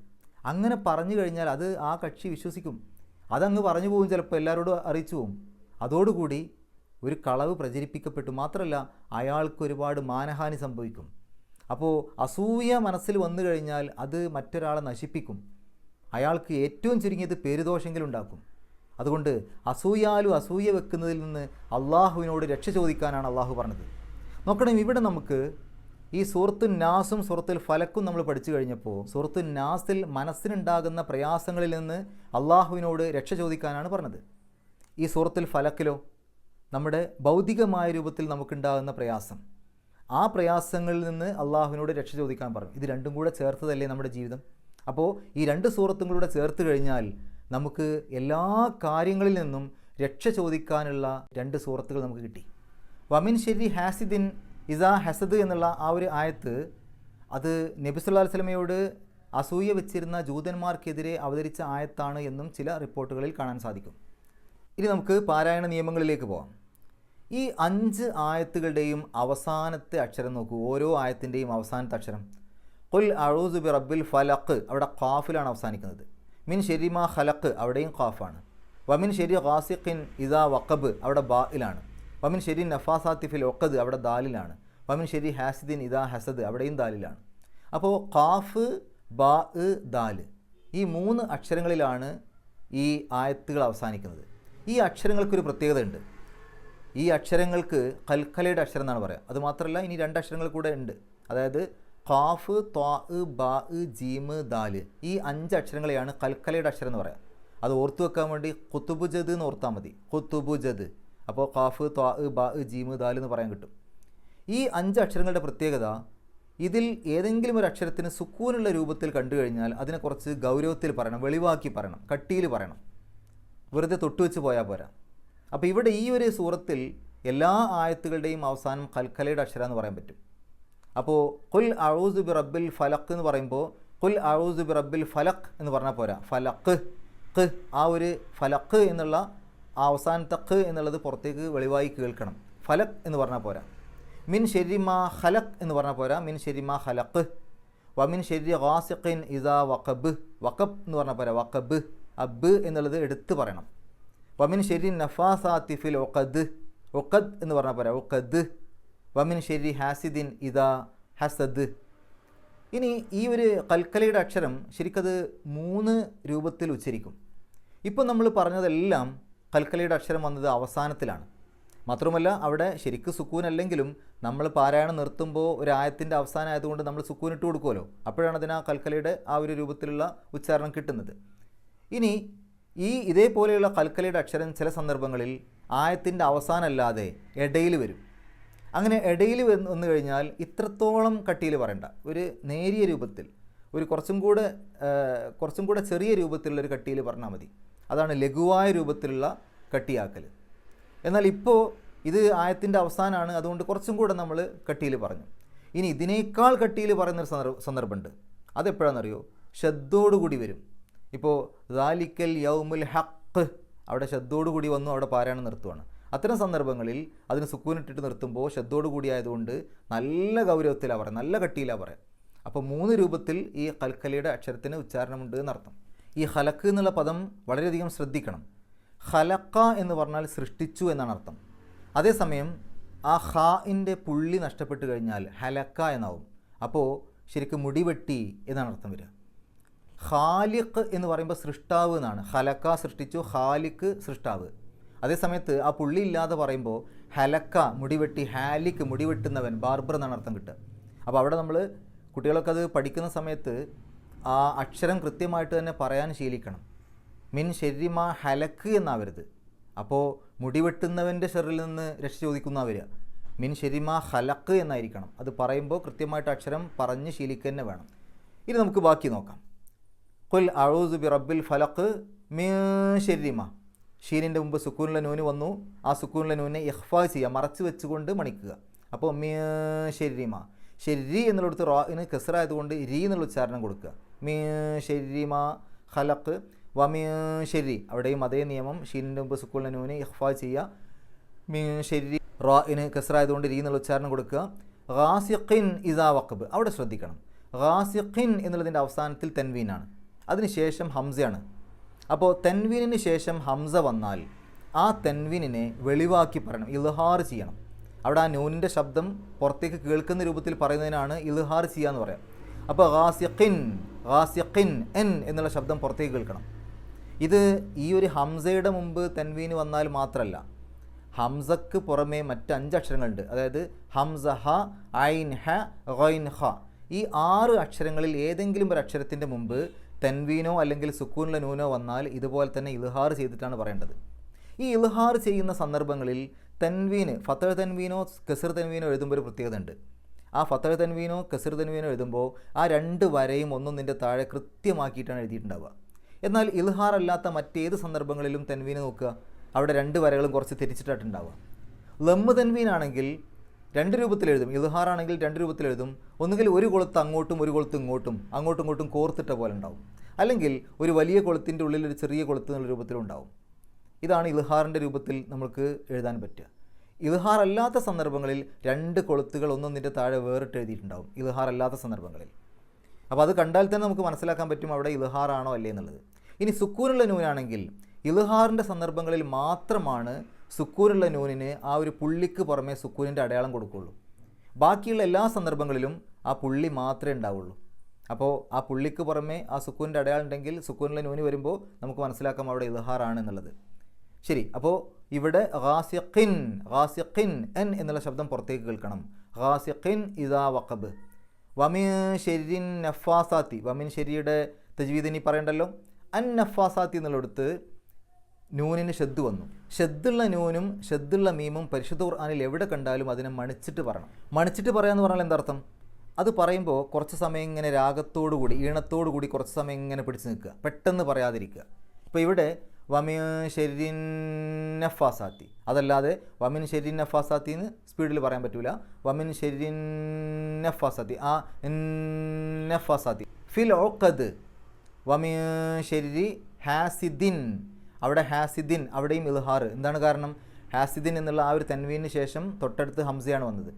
അങ്ങനെ പറഞ്ഞു കഴിഞ്ഞാൽ അത് ആ കക്ഷി വിശ്വസിക്കും, അതങ്ങ് പറഞ്ഞു പോകും, ചിലപ്പോൾ എല്ലാവരോടും അറിയിച്ചു പോകും. അതോടുകൂടി ഒരു കളവ് പ്രചരിപ്പിക്കപ്പെട്ടു. മാത്രമല്ല അയാൾക്ക് ഒരുപാട് മാനഹാനി സംഭവിക്കും. അപ്പോൾ അസൂയ മനസ്സിൽ വന്നു കഴിഞ്ഞാൽ അത് മറ്റൊരാളെ നശിപ്പിക്കും, അയാൾക്ക് ഏറ്റവും ചുരുങ്ങിയത് പേരുദോഷെങ്കിലും ഉണ്ടാക്കും. അതുകൊണ്ട് അസൂയ വെക്കുന്നതിൽ നിന്ന് അള്ളാഹുവിനോട് രക്ഷ ചോദിക്കാനാണ് അള്ളാഹു പറഞ്ഞത്. നോക്കണം, ഇവിടെ നമുക്ക് ഈ സൂറത്തുൻ നാസും സൂറത്തുൽ ഫലക്കും നമ്മൾ പഠിച്ചു കഴിഞ്ഞപ്പോൾ സൂറത്തുൻ നാസിൽ മനസ്സിനുണ്ടാകുന്ന പ്രയാസങ്ങളിൽ നിന്ന് അള്ളാഹുവിനോട് രക്ഷ ചോദിക്കാനാണ് പറഞ്ഞത്. ഈ സൂറത്തുൽ ഫലക്കിലോ നമ്മുടെ ഭൗതികമായ രൂപത്തിൽ നമുക്കുണ്ടാകുന്ന പ്രയാസം, ആ പ്രയാസങ്ങളിൽ നിന്ന് അള്ളാഹുവിനോട് രക്ഷ ചോദിക്കാൻ പറഞ്ഞു. ഇത് രണ്ടും കൂടെ ചേർത്തതല്ലേ നമ്മുടെ ജീവിതം? അപ്പോൾ ഈ രണ്ട് സൂറത്തും കൂടെ ചേർത്ത് കഴിഞ്ഞാൽ നമുക്ക് എല്ലാ കാര്യങ്ങളിൽ നിന്നും രക്ഷ ചോദിക്കാനുള്ള രണ്ട് സൂറത്തുകൾ നമുക്ക് കിട്ടി. വമിൻ ശരി ഹാസിദിൻ ഇസാ ഹസദ് എന്നുള്ള ആ ഒരു ആയത്ത്, അത് നബി സല്ലല്ലാഹു അലൈഹി വസല്ലമയോട് അസൂയ വെച്ചിരുന്ന ജൂതന്മാർക്കെതിരെ അവതരിച്ച ആയത്താണ് എന്നും ചില റിപ്പോർട്ടുകളിൽ കാണാൻ സാധിക്കും. ഇനി നമുക്ക് പാരായണ നിയമങ്ങളിലേക്ക് പോകാം. ഈ 5 ആയത്തുകളുടെയും അവസാനത്തെ അക്ഷരം നോക്കൂ. ഓരോ ആയത്തിൻ്റെയും അവസാനത്തെ അക്ഷരം ഖുൽ അഊസു ബി റബ്ബിൽ ഫലഖ്, അവിടെ ഖാഫിലാണ് അവസാനിക്കുന്നത്. മിൻ ശരി മാ ഖലഖ്, അവിടെയും ഖാഫാണ്. വമിൻ ശരി ഖാസിഖിൻ ഇദാ വഖബ്, അവിടെ ബായിലാണ്. വമിൻ ശരി നഫാസാത്തി ഫിൽ ഉഖദ്, അവിടെ ദാലിലാണ്. വമിൻ ശരി ഹാസിദിൻ ഇദാ ഹസദ്, അവിടെയും ദാലിലാണ്. അപ്പോൾ ഖാഫ്, ബാ, ദാല്, ഈ 3 അക്ഷരങ്ങളിലാണ് ഈ ആയത്തുകൾ അവസാനിക്കുന്നത്. ഈ അക്ഷരങ്ങൾക്കൊരു പ്രത്യേകത ഉണ്ട്. ഈ അക്ഷരങ്ങൾക്ക് കൽക്കലയുടെ അക്ഷരം എന്നാണ് പറയുക. അതുമാത്രമല്ല, ഇനി 2 അക്ഷരങ്ങൾ കൂടെ ഉണ്ട്. അതായത് ഖാഫ്, ത്വാ, ബാ, ജീമ്, ദാല്, ഈ 5 അക്ഷരങ്ങളെയാണ് കൽക്കലയുടെ അക്ഷരം എന്ന് പറയാം. അത് ഓർത്തു വെക്കാൻ വേണ്ടി ഖുതുബുജദ് എന്ന് ഓർത്താൽ മതി. ഖുതുബുജദ്. അപ്പോൾ ഖാഫ്, ത്വാ, ബാ, ജീമ്, ദാല് എന്ന് പറയാൻ കിട്ടും. ഈ 5 അക്ഷരങ്ങളുടെ പ്രത്യേകത, ഇതിൽ ഏതെങ്കിലും ഒരു അക്ഷരത്തിന് സുക്കൂനുള്ള രൂപത്തിൽ കണ്ടു കഴിഞ്ഞാൽ അതിനെ കുറച്ച് ഗൗരവത്തിൽ പറയണം, വെളിവാക്കി പറയണം, കട്ടിയിൽ പറയണം, വെറുതെ തൊട്ടുവെച്ച് പോയാൽ പോരാ. അപ്പോൾ ഇവിടെ ഈ ഒരു സൂറത്തിൽ എല്ലാ ആയത്തുകളുടെയും അവസാനം കൽക്കലയുടെ അക്ഷരം എന്ന് പറയാൻ പറ്റും. അപ്പോൾ ഖുൽ അഊസു ബി റബ്ബിൽ ഫലഖ് എന്ന് പറയുമ്പോൾ ഖുൽ അഊസു ബി റബ്ബിൽ ഫലഖ് എന്ന് പറഞ്ഞാൽ പോരാ, ഫലഖ്, ആ ഒരു ഫലഖ് എന്നുള്ള ആ അവസാനത്തെ ഖ് എന്നുള്ളത് പുറത്തേക്ക് വെളിവായി കേൾക്കണം. ഫലഖ് എന്ന് പറഞ്ഞാൽ പോരാ. മിൻ ശരി മാ ഖലഖ് എന്ന് പറഞ്ഞാൽ പോരാ, മിൻ ശരി മാ ഖലഖ്. വമിൻ ശരി ഖാസിഖിൻ ഇദാ വഖബ്, വഖബ് എന്ന് പറഞ്ഞാൽ പോരാ, വഖബ്, അബ് എന്നുള്ളത് എടുത്ത് പറയണം. വമിൻ ശരി നഫാസാത്തി ഫിൽ ഉഖദ്, ഉഖദ് എന്ന് പറഞ്ഞാൽ പോരാ, ഉഖദ്. വമിൻ ശരി ഹാസിദിൻ ഇദാ ഹസദ്. ഇനി ഈ ഒരു കൽക്കലയുടെ അക്ഷരം ശരിക്കത് 3 രൂപത്തിൽ ഉച്ചരിക്കും. ഇപ്പോൾ നമ്മൾ പറഞ്ഞതെല്ലാം കൽക്കലയുടെ അക്ഷരം വന്നത് അവസാനത്തിലാണ്. മാത്രമല്ല അവിടെ ശരിക്ക് സുക്കൂൻ അല്ലെങ്കിലും നമ്മൾ പാരായണം നിർത്തുമ്പോൾ ഒരു ആയത്തിൻ്റെ അവസാനം ആയതുകൊണ്ട് നമ്മൾ സുക്കൂൻ ഇട്ട് കൊടുക്കുമല്ലോ, അപ്പോഴാണ് അതിന് ആ കൽക്കലയുടെ ആ ഒരു രൂപത്തിലുള്ള ഉച്ചാരണം കിട്ടുന്നത്. ഇനി ഇതേപോലെയുള്ള കൽക്കലയുടെ അക്ഷരം ചില സന്ദർഭങ്ങളിൽ ആയത്തിൻ്റെ അവസാനമല്ലാതെ ഇടയിൽ വരും. അങ്ങനെ ഇടയിൽ വന്നു കഴിഞ്ഞാൽ ഇത്രത്തോളം കട്ടിയിൽ പറയണ്ട, ഒരു നേരിയ രൂപത്തിൽ, ഒരു കുറച്ചും കൂടെ ചെറിയ രൂപത്തിലുള്ളൊരു കട്ടിയിൽ പറഞ്ഞാൽ മതി. അതാണ് ലഘുവായ രൂപത്തിലുള്ള കട്ടിയാക്കൽ. എന്നാൽ ഇപ്പോൾ ഇത് ആയത്തിൻ്റെ അവസാനമാണ്, അതുകൊണ്ട് കുറച്ചും കൂടെ നമ്മൾ കട്ടിയിൽ പറഞ്ഞു. ഇനി ഇതിനേക്കാൾ കട്ടിയിൽ പറയുന്നൊരു സന്ദർഭമുണ്ട്. അതെപ്പോഴാണെന്നറിയോ? ഷദ്ദോടുകൂടി വരും. ഇപ്പോൾ ദാലിക്കൽ യൗമുൽ ഹഖ്, അവിടെ ഷദ്ദോടുകൂടി വന്നു, അവിടെ പാരായണം നിർത്തുവാണ്. അത്തരം സന്ദർഭങ്ങളിൽ അതിന് സുക്കൂനിട്ടിട്ട് നിർത്തുമ്പോൾ ഷദ്ദോടുകൂടി ആയതുകൊണ്ട് നല്ല ഗൗരവത്തിലാണ് പറയാം, നല്ല കട്ടിയിലാണ് പറയാം. അപ്പോൾ 3 രൂപത്തിൽ ഈ കൽക്കലയുടെ അക്ഷരത്തിന് ഉച്ചാരണമുണ്ട് എന്നർത്ഥം. ഈ ഖലക്ക് എന്നുള്ള പദം വളരെയധികം ശ്രദ്ധിക്കണം. ഖലക്ക എന്ന് പറഞ്ഞാൽ സൃഷ്ടിച്ചു എന്നാണ് അർത്ഥം. അതേസമയം ആ ഖാഇൻ്റെ പുള്ളി നഷ്ടപ്പെട്ട് കഴിഞ്ഞാൽ ഹലക്ക എന്നാവും. അപ്പോൾ ശരിക്കും മുടിവെട്ടി എന്നാണ് അർത്ഥം വരിക. ഖാലിഖ് എന്ന് പറയുമ്പോൾ സൃഷ്ടാവ് എന്നാണ്. ഹലക്ക സൃഷ്ടിച്ചു, ഖാലിഖ് സൃഷ്ടാവ്. അതേസമയത്ത് ആ പുള്ളി ഇല്ലാതെ പറയുമ്പോൾ ഹലക്ക മുടിവെട്ടി, ഹാലിക്ക് മുടിവെട്ടുന്നവൻ, ബാർബർ എന്നാണ് അർത്ഥം കിട്ടുക. അപ്പോൾ അവിടെ നമ്മൾ കുട്ടികളൊക്കെ അത് പഠിക്കുന്ന സമയത്ത് ആ അക്ഷരം കൃത്യമായിട്ട് തന്നെ പറയാൻ ശീലിക്കണം. മിൻ ഷെരിമ ഹലക്ക് എന്നാവരുത്. അപ്പോൾ മുടിവെട്ടുന്നവൻ്റെ ഷെറിൽ നിന്ന് രക്ഷ ചോദിക്കുന്ന വരിക. മിൻ ഷെരിമ ഹലക്ക് എന്നായിരിക്കണം. അത് പറയുമ്പോൾ കൃത്യമായിട്ട് അക്ഷരം പറഞ്ഞ് ശീലിക്കുക തന്നെ വേണം. ഇനി നമുക്ക് ബാക്കി നോക്കാം. ഖുൽ അഊസു ബി റബ്ബിൽ ഫലഖ് മിൻ ഷെരിമ. ഷീനിൻ്റെ മുമ്പ് സുക്കൂനുള്ള നൂന് വന്നു. ആ സുക്കൂനുള്ള നൂനെ ഇഖ്ഫാ ചെയ്യുക, മറച്ച് വെച്ചുകൊണ്ട് മണിക്കുക. അപ്പോൾ മിൻ ഷെരിമ, ഷെരി എന്നുള്ളടത്ത് റാഇന് കസ്റായതുകൊണ്ട് രീ എന്നുള്ള ഉച്ചാരണം കൊടുക്കുക. മിൻ ഷെരിമ ഖലഖ് വമിൻ ഷെരി, അവിടെയും അതേ നിയമം. ഷീനിൻ്റെ മുമ്പ് സുക്കൂനുള്ള നൂനെ ഇഖ്ഫാ ചെയ്യുക. മിൻ ഷെരി, റാഇന് കസ്റായതുകൊണ്ട് രീ എന്നുള്ള ഉച്ചാരണം കൊടുക്കുക. ഗാസിഖിൻ ഇദാ വഖബ്, അവിടെ ശ്രദ്ധിക്കണം. ഗാസിഖിൻ എന്നുള്ളതിൻ്റെ അവസാനത്തിൽ തൻവീനാണ്, അതിനുശേഷം ഹംസയാണ്. അപ്പോൾ തൻവീനിന് ശേഷം ഹംസ വന്നാൽ ആ തൻവീനിനെ വെളിവാക്കി പറയണം, ഇൽഹാർ ചെയ്യണം. അവിടെ ആ നൂനിൻ്റെ ശബ്ദം പുറത്തേക്ക് കേൾക്കുന്ന രൂപത്തിൽ പറയുന്നതിനാണ് ഇൽഹാർ ചെയ്യുക എന്ന് പറയാം. അപ്പോൾ ഗാസിഖിൻ, ഗാസിഖിൻ എൻ എന്നുള്ള ശബ്ദം പുറത്തേക്ക് കേൾക്കണം. ഇത് ഈ ഒരു ഹംസയുടെ മുമ്പ് തൻവീന് വന്നാൽ മാത്രമല്ല, ഹംസക്ക് പുറമേ മറ്റ് 5 അക്ഷരങ്ങളുണ്ട്. അതായത് ഹംസ, ഹ, ഐൻ, ഹ, ഗൈൻ, ഹ. ഈ 6 അക്ഷരങ്ങളിൽ ഏതെങ്കിലും ഒരു അക്ഷരത്തിൻ്റെ മുമ്പ് തൻവീനോ അല്ലെങ്കിൽ സുക്കൂനുള്ള നൂനോ വന്നാൽ ഇതുപോലെ തന്നെ ഇൽഹാർ ചെയ്തിട്ടാണ് പറയേണ്ടത്. ഈ ഇൽഹാർ ചെയ്യുന്ന സന്ദർഭങ്ങളിൽ തൻവീന്, ഫതഹ് തൻവീനോ കസ്ർ തൻവീനോ എഴുതുമ്പോൾ ഒരു പ്രത്യേകത ഉണ്ട്. ആ ഫതഹ് തൻവീനോ കസ്ർ തൻവീനോ എഴുതുമ്പോൾ ആ 2 വരയും ഒന്നൊന്നിൻ്റെ താഴെ കൃത്യമാക്കിയിട്ടാണ് എഴുതിയിട്ടുണ്ടാവുക. എന്നാൽ ഇൽഹാർ അല്ലാത്ത മറ്റേത് സന്ദർഭങ്ങളിലും തൻവീന് നോക്കുക, അവിടെ 2 വരകളും കുറച്ച് തിരിച്ചിട്ടുണ്ടാവുക. ലമ്മ് തൻവീനാണെങ്കിൽ 2 രൂപത്തിലെഴുതും. ഇൽഹാർ ആണെങ്കിൽ 2 രൂപത്തിലെഴുതും. ഒന്നുകിൽ ഒരു കൊളുത്ത് അങ്ങോട്ടും ഒരു കൊളുത്ത് ഇങ്ങോട്ടും, അങ്ങോട്ടും ഇങ്ങോട്ടും കോർത്തിട്ട പോലെ ഉണ്ടാവും. അല്ലെങ്കിൽ ഒരു വലിയ കൊളുത്തിൻ്റെ ഉള്ളിൽ ഒരു ചെറിയ കൊളുത്ത് എന്നുള്ള രൂപത്തിലുണ്ടാവും. ഇതാണ് ഇൽഹാറിൻ്റെ രൂപത്തിൽ നമുക്ക് എഴുതാൻ പറ്റുക. ഇൽഹാർ അല്ലാത്ത സന്ദർഭങ്ങളിൽ 2 കൊളുത്തുകൾ ഒന്നൊന്നിൻ്റെ താഴെ വേറിട്ട് എഴുതിയിട്ടുണ്ടാവും, ഇൽഹാർ അല്ലാത്ത സന്ദർഭങ്ങളിൽ. അപ്പോൾ അത് കണ്ടാൽ തന്നെ നമുക്ക് മനസ്സിലാക്കാൻ പറ്റും അവിടെ ഇൽഹാർ ആണോ അല്ലേ എന്നുള്ളത്. ഇനി സുക്കൂനുള്ള നൂനാണെങ്കിൽ ഇൽഹാറിൻ്റെ സന്ദർഭങ്ങളിൽ മാത്രമാണ് സുക്കൂനുള്ള നൂനിന് ആ ഒരു പുള്ളിക്ക് പുറമേ സുക്കൂനിൻ്റെ അടയാളം കൊടുക്കുകയുള്ളൂ. ബാക്കിയുള്ള എല്ലാ സന്ദർഭങ്ങളിലും ആ പുള്ളി മാത്രമേ ഉണ്ടാവുള്ളൂ. അപ്പോൾ ആ പുള്ളിക്ക് പുറമേ ആ സുക്കൂനിൻ്റെ അടയാളം ഉണ്ടെങ്കിൽ സുക്കൂനുള്ള നൂന് വരുമ്പോൾ നമുക്ക് മനസ്സിലാക്കാം അവിടെ ഇൽഹാർ ആണ് എന്നുള്ളത്. ശരി, അപ്പോൾ ഇവിടെ ഗാസിഖിൻ, ഗാസിഖിൻ എൻ എന്നുള്ള ശബ്ദം പുറത്തേക്ക് കേൾക്കണം. ഗാസിഖിൻ ഇദാ വഖബ്. വമിൻ ശരിൻ നഫാസാത്തി, വമിൻ ശരിയുടെ തജ്വീദ് ഇനി പറയണ്ടല്ലോ. അൻ നഫാസാത്തി എന്നുള്ളടത്ത് നൂനിന് ഷെദ് വന്നു. ഷെദ്ദുള്ള നൂനും ഷെദ്ദുള്ള മീമും പരിശുദ്ധ ഖുർആനിൽ എവിടെ കണ്ടാലും അതിനെ മണിച്ചിട്ട് പറയണം. മണിച്ചിട്ട് പറയാന്ന് പറഞ്ഞാൽ എന്താർത്ഥം? അത് പറയുമ്പോൾ കുറച്ച് സമയം ഇങ്ങനെ രാഗത്തോടുകൂടി, ഈണത്തോടുകൂടി കുറച്ച് സമയം ഇങ്ങനെ പിടിച്ച് നിൽക്കുക, പെട്ടെന്ന് പറയാതിരിക്കുക. ഇപ്പോൾ ഇവിടെ വമിൻ ശരിൻ നഫാസാത്തി, അതല്ലാതെ വമിൻ ശരിൻ നഫാസാത്തി എന്ന് സ്പീഡിൽ പറയാൻ പറ്റൂല. വമിൻ ശരിൻ നഫാസാത്തി, ആ നഫാസാത്തി. ഫിൽ ഉഖദ് വമിൻ ശരി ഹാസിദിൻ, അവിടെ ഹാസിദിൻ, അവിടെയും ഇൽഹാർ. എന്താണ് കാരണം? ഹാസിദിൻ എന്നുള്ള ആ ഒരു തൻവീന് ശേഷം തൊട്ടടുത്ത് ഹംസയാണ് വന്നത്.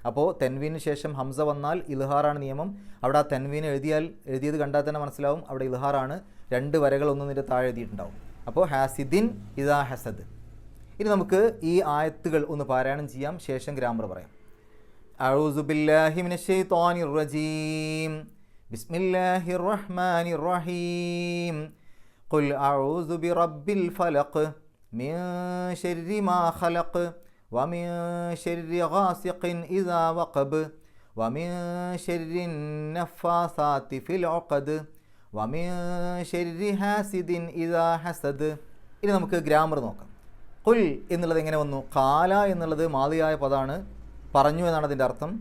അപ്പോൾ തൻവീന് ശേഷം ഹംസ വന്നാൽ ഇൽഹാറാണ് നിയമം. അവിടെ ആ തൻവീന് എഴുതിയത് കണ്ടാൽ തന്നെ മനസ്സിലാവും അവിടെ ഇൽഹാറാണ്. 2 വരകൾ ഒന്നൊന്നിൻ്റെ താഴെ എഴുതിയിട്ടുണ്ടാവും. അപ്പോൾ ഹാസിദിൻ ഇദാ ഹസദ്. ഇനി നമുക്ക് ഈ ആയത്തുകൾ ഒന്ന് പാരായണം ചെയ്യാം, ശേഷം ഗ്രാമർ പറയാം. അഊസു ബില്ലാഹി മിനശ് ശൈത്വാനിർ റജീം. ബിസ്മില്ലാഹിർ റഹ്മാനിർ റഹീം. ഖുൽ അഊസു ബിറബ്ബിൽ ഫലഖ് മിൻ ശർരി മാ ഖലഖ് വമിൻ ശർരി ഗാസിഖിൻ ഇദാ വഖബ് വമിൻ ശർരി നഫാസാത്തി ഫിൽ ഉഖദ് വമിൻ ശർരി ഹാസിദിൻ ഇദാ ഹസദ്. ഇനി നമുക്ക് ഗ്രാമർ നോക്കാം. ഖുൽ എന്നുള്ളത് എങ്ങനെ വന്നു? ഖാല എന്നുള്ളത് മാദിയായ പദമാണ്, പറഞ്ഞു എന്നാണ് അതിൻ്റെ അർത്ഥം.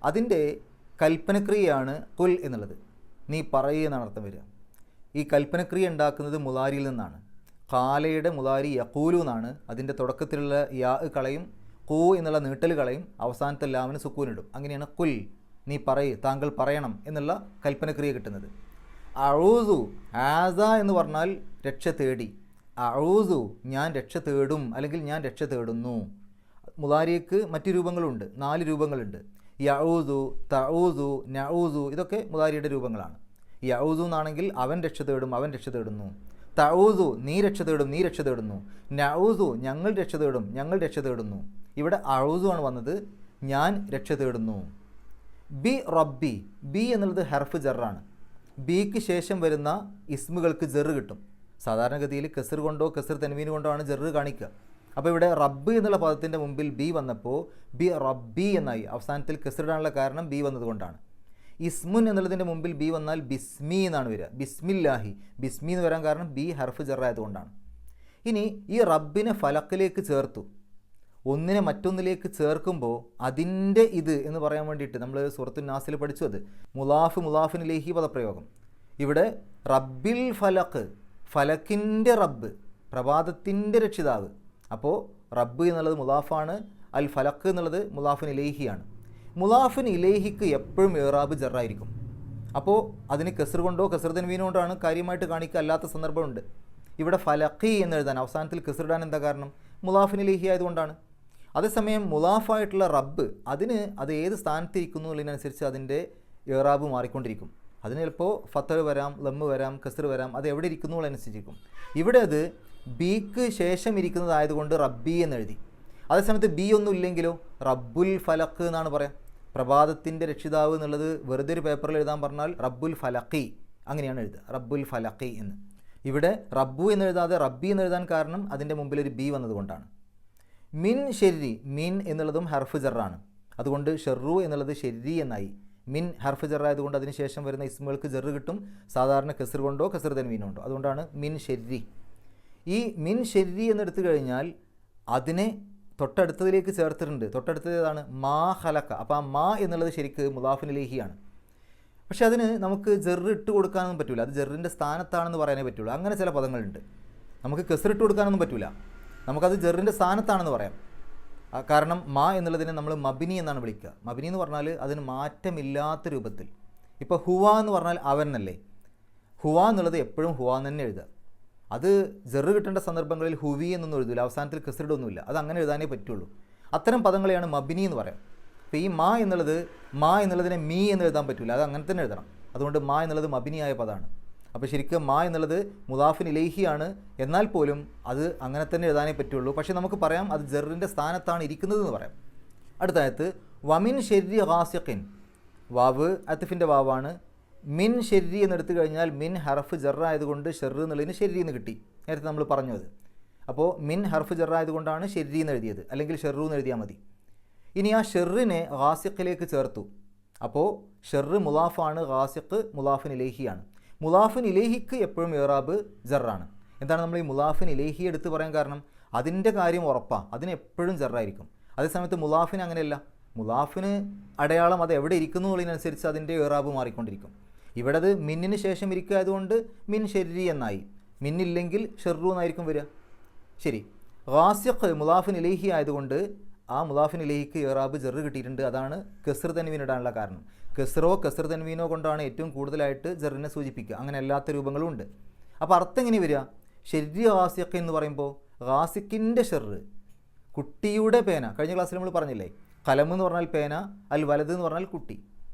അതിൻ്റെ കൽപ്പനക്രിയയാണ് ഖുൽ എന്നുള്ളത്. നീ പറയുക എന്നാണ് അർത്ഥം വരിക. ഈ കൽപ്പനക്രിയ ഉണ്ടാക്കുന്നത് മുലാരിയിൽ നിന്നാണ്. ഖാലയുടെ മുലാരി യഖൂലു എന്നാണ്. അതിൻ്റെ തുടക്കത്തിലുള്ള യാ കളയും, ഖൂ എന്നുള്ള നീട്ടൽ കളയും, അവസാനത്തെ ലാമിന് സുക്കൂനിടും. അങ്ങനെയാണ് ഖുൽ, നീ പറയ്, താങ്കൾ പറയണം എന്നുള്ള കൽപ്പനക്രിയ കിട്ടുന്നത്. അഊസു, ആസ എന്ന് പറഞ്ഞാൽ രക്ഷ തേടി. അഊസു, ഞാൻ രക്ഷ തേടും, അല്ലെങ്കിൽ ഞാൻ രക്ഷ തേടുന്നു. മുലാരിക്ക് മറ്റു രൂപങ്ങളുണ്ട്, 4 രൂപങ്ങളുണ്ട്. യഊസു, തഊസു, നഊസു, ഇതൊക്കെ മുലാരിയുടെ രൂപങ്ങളാണ്. യഊസു എന്നാണെങ്കിൽ അവൻ രക്ഷ തേടും, അവൻ രക്ഷ തേടുന്നു. തഊസു, നീ രക്ഷ തേടും, നീ രക്ഷ തേടുന്നു. നഊസു, ഞങ്ങൾ രക്ഷ തേടും, ഞങ്ങൾ രക്ഷ തേടുന്നു. ഇവിടെ അഊസു ആണ് വന്നത്, ഞാൻ രക്ഷ തേടുന്നു. ബി റബ്ബി, ബി എന്നുള്ളത് ഹർഫ് ജറാണ്. ബിക്ക് ശേഷം വരുന്ന ഇസ്മുകൾക്ക് ജറ് കിട്ടും. സാധാരണഗതിയിൽ കെസർ കൊണ്ടോ കെസർ തൻവീൻ കൊണ്ടോ ആണ് ജറ് കാണിക്കുക. അപ്പോൾ ഇവിടെ റബ്ബ് എന്നുള്ള പദത്തിൻ്റെ മുമ്പിൽ ബി വന്നപ്പോൾ ബി റബ്ബി എന്നായി. അവസാനത്തിൽ കെസറിടാനുള്ള കാരണം ബി വന്നതുകൊണ്ടാണ്. ഇസ്മുൻ എന്നുള്ളതിൻ്റെ മുമ്പിൽ ബി വന്നാൽ ബിസ്മി എന്നാണ് വരിക. ബിസ്മില്ലാഹി, ബിസ്മി എന്ന് വരാൻ കാരണം ബി ഹർഫ് ജറായതുകൊണ്ടാണ്. ഇനി ഈ റബ്ബിനെ ഫലക്കിലേക്ക് ചേർത്തു. ഒന്നിനെ മറ്റൊന്നിലേക്ക് ചേർക്കുമ്പോൾ അതിൻ്റെ ഇത് എന്ന് പറയാൻ വേണ്ടിയിട്ട് നമ്മൾ സൂറത്തുൻ നാസിൽ പഠിച്ചു. അത് മുലാഫ് മുലാഫിനിലേഹി പദപ്രയോഗം. ഇവിടെ റബ്ബിൽ ഫലക്ക്, ഫലക്കിൻ്റെ റബ്ബ്, പ്രഭാതത്തിൻ്റെ രക്ഷിതാവ്. അപ്പോൾ റബ്ബ് എന്നുള്ളത് മുലാഫാണ്, അൽ ഫലക്ക് എന്നുള്ളത് മുലാഫിൻ ഇലേഹിയാണ്. മുലാഫിൻ ഇലേഹിക്ക് എപ്പോഴും ഇറാബ് ജറായിരിക്കും. അപ്പോൾ അതിന് കെസർ കൊണ്ടോ കെസർ തൻവീൻ കൊണ്ടാണ് കാര്യമായിട്ട് കാണിക്കുക. അല്ലാത്ത സന്ദർഭമുണ്ട്. ഇവിടെ ഫലഖി എന്നെഴുതാൻ അവസാനത്തിൽ കെസറിടാൻ എന്താ കാരണം? മുലാഫിൻ ഇലേഹി ആയതുകൊണ്ടാണ്. അതേസമയം മുലാഫായിട്ടുള്ള റബ്ബ് അതിന് അത് ഏത് സ്ഥാനത്തിരിക്കുന്നു എന്നതിനനുസരിച്ച് അതിൻ്റെ ഇറാബ് മാറിക്കൊണ്ടിരിക്കും. അതിന് ചിലപ്പോൾ ഫത്തഹ് വരാം, ലമ്മ് വരാം, കെസർ വരാം. അത് എവിടെ ഇരിക്കുന്നു അനുസരിച്ചിരിക്കും. ഇവിടെ അത് ബിക്ക് ശേഷം ഇരിക്കുന്നതായതുകൊണ്ട് റബ്ബി എന്നെഴുതി. അതേസമയത്ത് ബി ഒന്നും ഇല്ലെങ്കിലോ റബ്ബുൽ ഫലക്ക് എന്നാണ് പറയാം. പ്രഭാതത്തിൻ്റെ രക്ഷിതാവ് എന്നുള്ളത് വെറുതെ ഒരു പേപ്പറിൽ എഴുതാൻ പറഞ്ഞാൽ റബ്ബുൽ ഫലഖി അങ്ങനെയാണ് എഴുതുക, റബ്ബുൽ ഫലഖി എന്ന്. ഇവിടെ റബ്ബു എന്ന് എഴുതാതെ റബ്ബി എന്ന് എഴുതാൻ കാരണം അതിൻ്റെ മുമ്പിൽ ഒരു ബി വന്നതുകൊണ്ടാണ്. മിൻ ഷെരി, മിൻ എന്നുള്ളതും ഹർഫ് ജറാണ്. അതുകൊണ്ട് ഷെറു എന്നുള്ളത് ഷെരി എന്നായി. മിൻ ഹർഫ് ജറായതുകൊണ്ട് അതിന് ശേഷം വരുന്ന ഇസ്മുകൾക്ക് ജറ് കിട്ടും. സാധാരണ കെസർ കൊണ്ടോ കെസർ തൻവീൻ കൊണ്ടോ. അതുകൊണ്ടാണ് മിൻ ഷെരി. ഈ മിൻ ഷെരി എന്നെടുത്തു കഴിഞ്ഞാൽ അതിനെ തൊട്ടടുത്തതിലേക്ക് ചേർത്തിട്ടുണ്ട്. തൊട്ടടുത്തത് ഏതാണ്? മാ ഹലക്ക. അപ്പോൾ ആ മാ എന്നുള്ളത് ശരിക്ക് മുലാഫിൻ ഇലേഹിയാണ്. പക്ഷെ അതിന് നമുക്ക് ജെറ് ഇട്ട് കൊടുക്കാനൊന്നും പറ്റില്ല. അത് ജെറിൻ്റെ സ്ഥാനത്താണെന്ന് പറയാനേ പറ്റുള്ളൂ. അങ്ങനെ ചില പദങ്ങളുണ്ട്. നമുക്ക് കെസർ ഇട്ട് കൊടുക്കാനൊന്നും പറ്റില്ല. നമുക്കത് ജെറിൻ്റെ സ്ഥാനത്താണെന്ന് പറയാം. കാരണം മാ എന്നുള്ളതിനെ നമ്മൾ മബിനി എന്നാണ് വിളിക്കുക. മബിനി എന്ന് പറഞ്ഞാൽ അതിന് മാറ്റമില്ലാത്ത രൂപത്തിൽ. ഇപ്പോൾ ഹുവ എന്ന് പറഞ്ഞാൽ അവൻ അല്ലേ. ഹുവ എന്നുള്ളത് എപ്പോഴും ഹുവ എന്ന് തന്നെ എഴുതുക. അത് ജെറ് കിട്ടേണ്ട സന്ദർഭങ്ങളിൽ ഹുവി എന്നൊന്നും എഴുതില്ല. അവസാനത്തിൽ കെസറിടൊന്നുമില്ല. അത് അങ്ങനെ എഴുതാനേ പറ്റുള്ളൂ. അത്തരം പദങ്ങളെയാണ് മബിനി എന്ന് പറയാം. അപ്പോൾ ഈ മാ എന്നുള്ളതിനെ മീ എന്ന് എഴുതാൻ പറ്റില്ല. അത് അങ്ങനെ തന്നെ എഴുതണം. അതുകൊണ്ട് മാ എന്നുള്ളത് മബിനിയായ പദമാണ്. അപ്പോൾ ശരിക്കും മാ എന്നുള്ളത് മുദാഫിൻ ഇലൈഹിയാണ്. എന്നാൽ പോലും അത് അങ്ങനെ തന്നെ എഴുതാനേ പറ്റുള്ളൂ. പക്ഷേ നമുക്ക് പറയാം അത് ജെറിൻ്റെ സ്ഥാനത്താണ് ഇരിക്കുന്നതെന്ന് പറയാം. അടുത്തായത് വമിൻ ഷെരി ഖാസിഖിൻ, വാവ് അത്ഫിൻ്റെ വാവാണ്. മിൻ ഷെരി എന്നെടുത്തു കഴിഞ്ഞാൽ മിൻ ഹർഫ് ജറായതുകൊണ്ട് ഷെറ് എന്നുള്ളതിന് ഷെരി എന്ന് കിട്ടി. നേരത്തെ നമ്മൾ പറഞ്ഞു അത്. അപ്പോൾ മിൻ ഹർഫ് ജറായതുകൊണ്ടാണ് ഷെരി എന്ന് എഴുതിയത്, അല്ലെങ്കിൽ ഷെറു എന്ന് എഴുതിയാൽ മതി. ഇനി ആ ഷെറിനെ ഖാസിഖിലേക്ക് ചേർത്തു. അപ്പോൾ ഷെറ് മുലാഫാണ്, ഖാസിഖ് മുലാഫിൻ ഇലേഹിയാണ്. മുലാഫിൻ ഇലേഹിക്ക് എപ്പോഴും ഇറാബ് ജറാണ്. എന്താണ് നമ്മൾ ഈ മുലാഫിൻ ഇലേഹി എടുത്ത് പറയാൻ കാരണം? അതിൻ്റെ കാര്യം ഉറപ്പാണ്, അതിന് എപ്പോഴും ജറായിരിക്കും. അതേസമയത്ത് മുലാഫിന് അങ്ങനെയല്ല. മുലാഫിന് അടയാളം അത് എവിടെ ഇരിക്കുന്നു എന്നുള്ളതിനനുസരിച്ച് അതിൻ്റെ ഇറാബ് മാറിക്കൊണ്ടിരിക്കും. ഇവിടെ അത് മിന്നിന് ശേഷം ഇരിക്കുകയായതുകൊണ്ട് മിൻ ഷെരി എന്നായി. മിന്നില്ലെങ്കിൽ ഷെറു എന്നായിരിക്കും വരിക. ശരി, ഖാസിഖ് മുലാഫിൻ ഇലേഹി ആയതുകൊണ്ട് ആ മുലാഫിൻ ഇലേഹിക്ക് ഇറാബ് ജറ് കിട്ടിയിട്ടുണ്ട്. അതാണ് കെസർ തൻവീൻ ഇടാനുള്ള കാരണം. കെസറോ കെസർ തൻവീനോ കൊണ്ടാണ് ഏറ്റവും കൂടുതലായിട്ട് ജറിനെ സൂചിപ്പിക്കുക. അങ്ങനെ അല്ലാത്ത രൂപങ്ങളും ഉണ്ട്. അപ്പോൾ അർത്ഥം എങ്ങനെ വരിക? ഷെരി ഖാസിഖ് എന്ന് പറയുമ്പോൾ ഖാസിഖിൻ്റെ ഷെറ്, കുട്ടിയുടെ പേന. കഴിഞ്ഞ ക്ലാസ്സിൽ നമ്മൾ പറഞ്ഞില്ലേ, കലം എന്ന് പറഞ്ഞാൽ പേന, അൽ വലത് എന്ന് പറഞ്ഞാൽ കുട്ടി.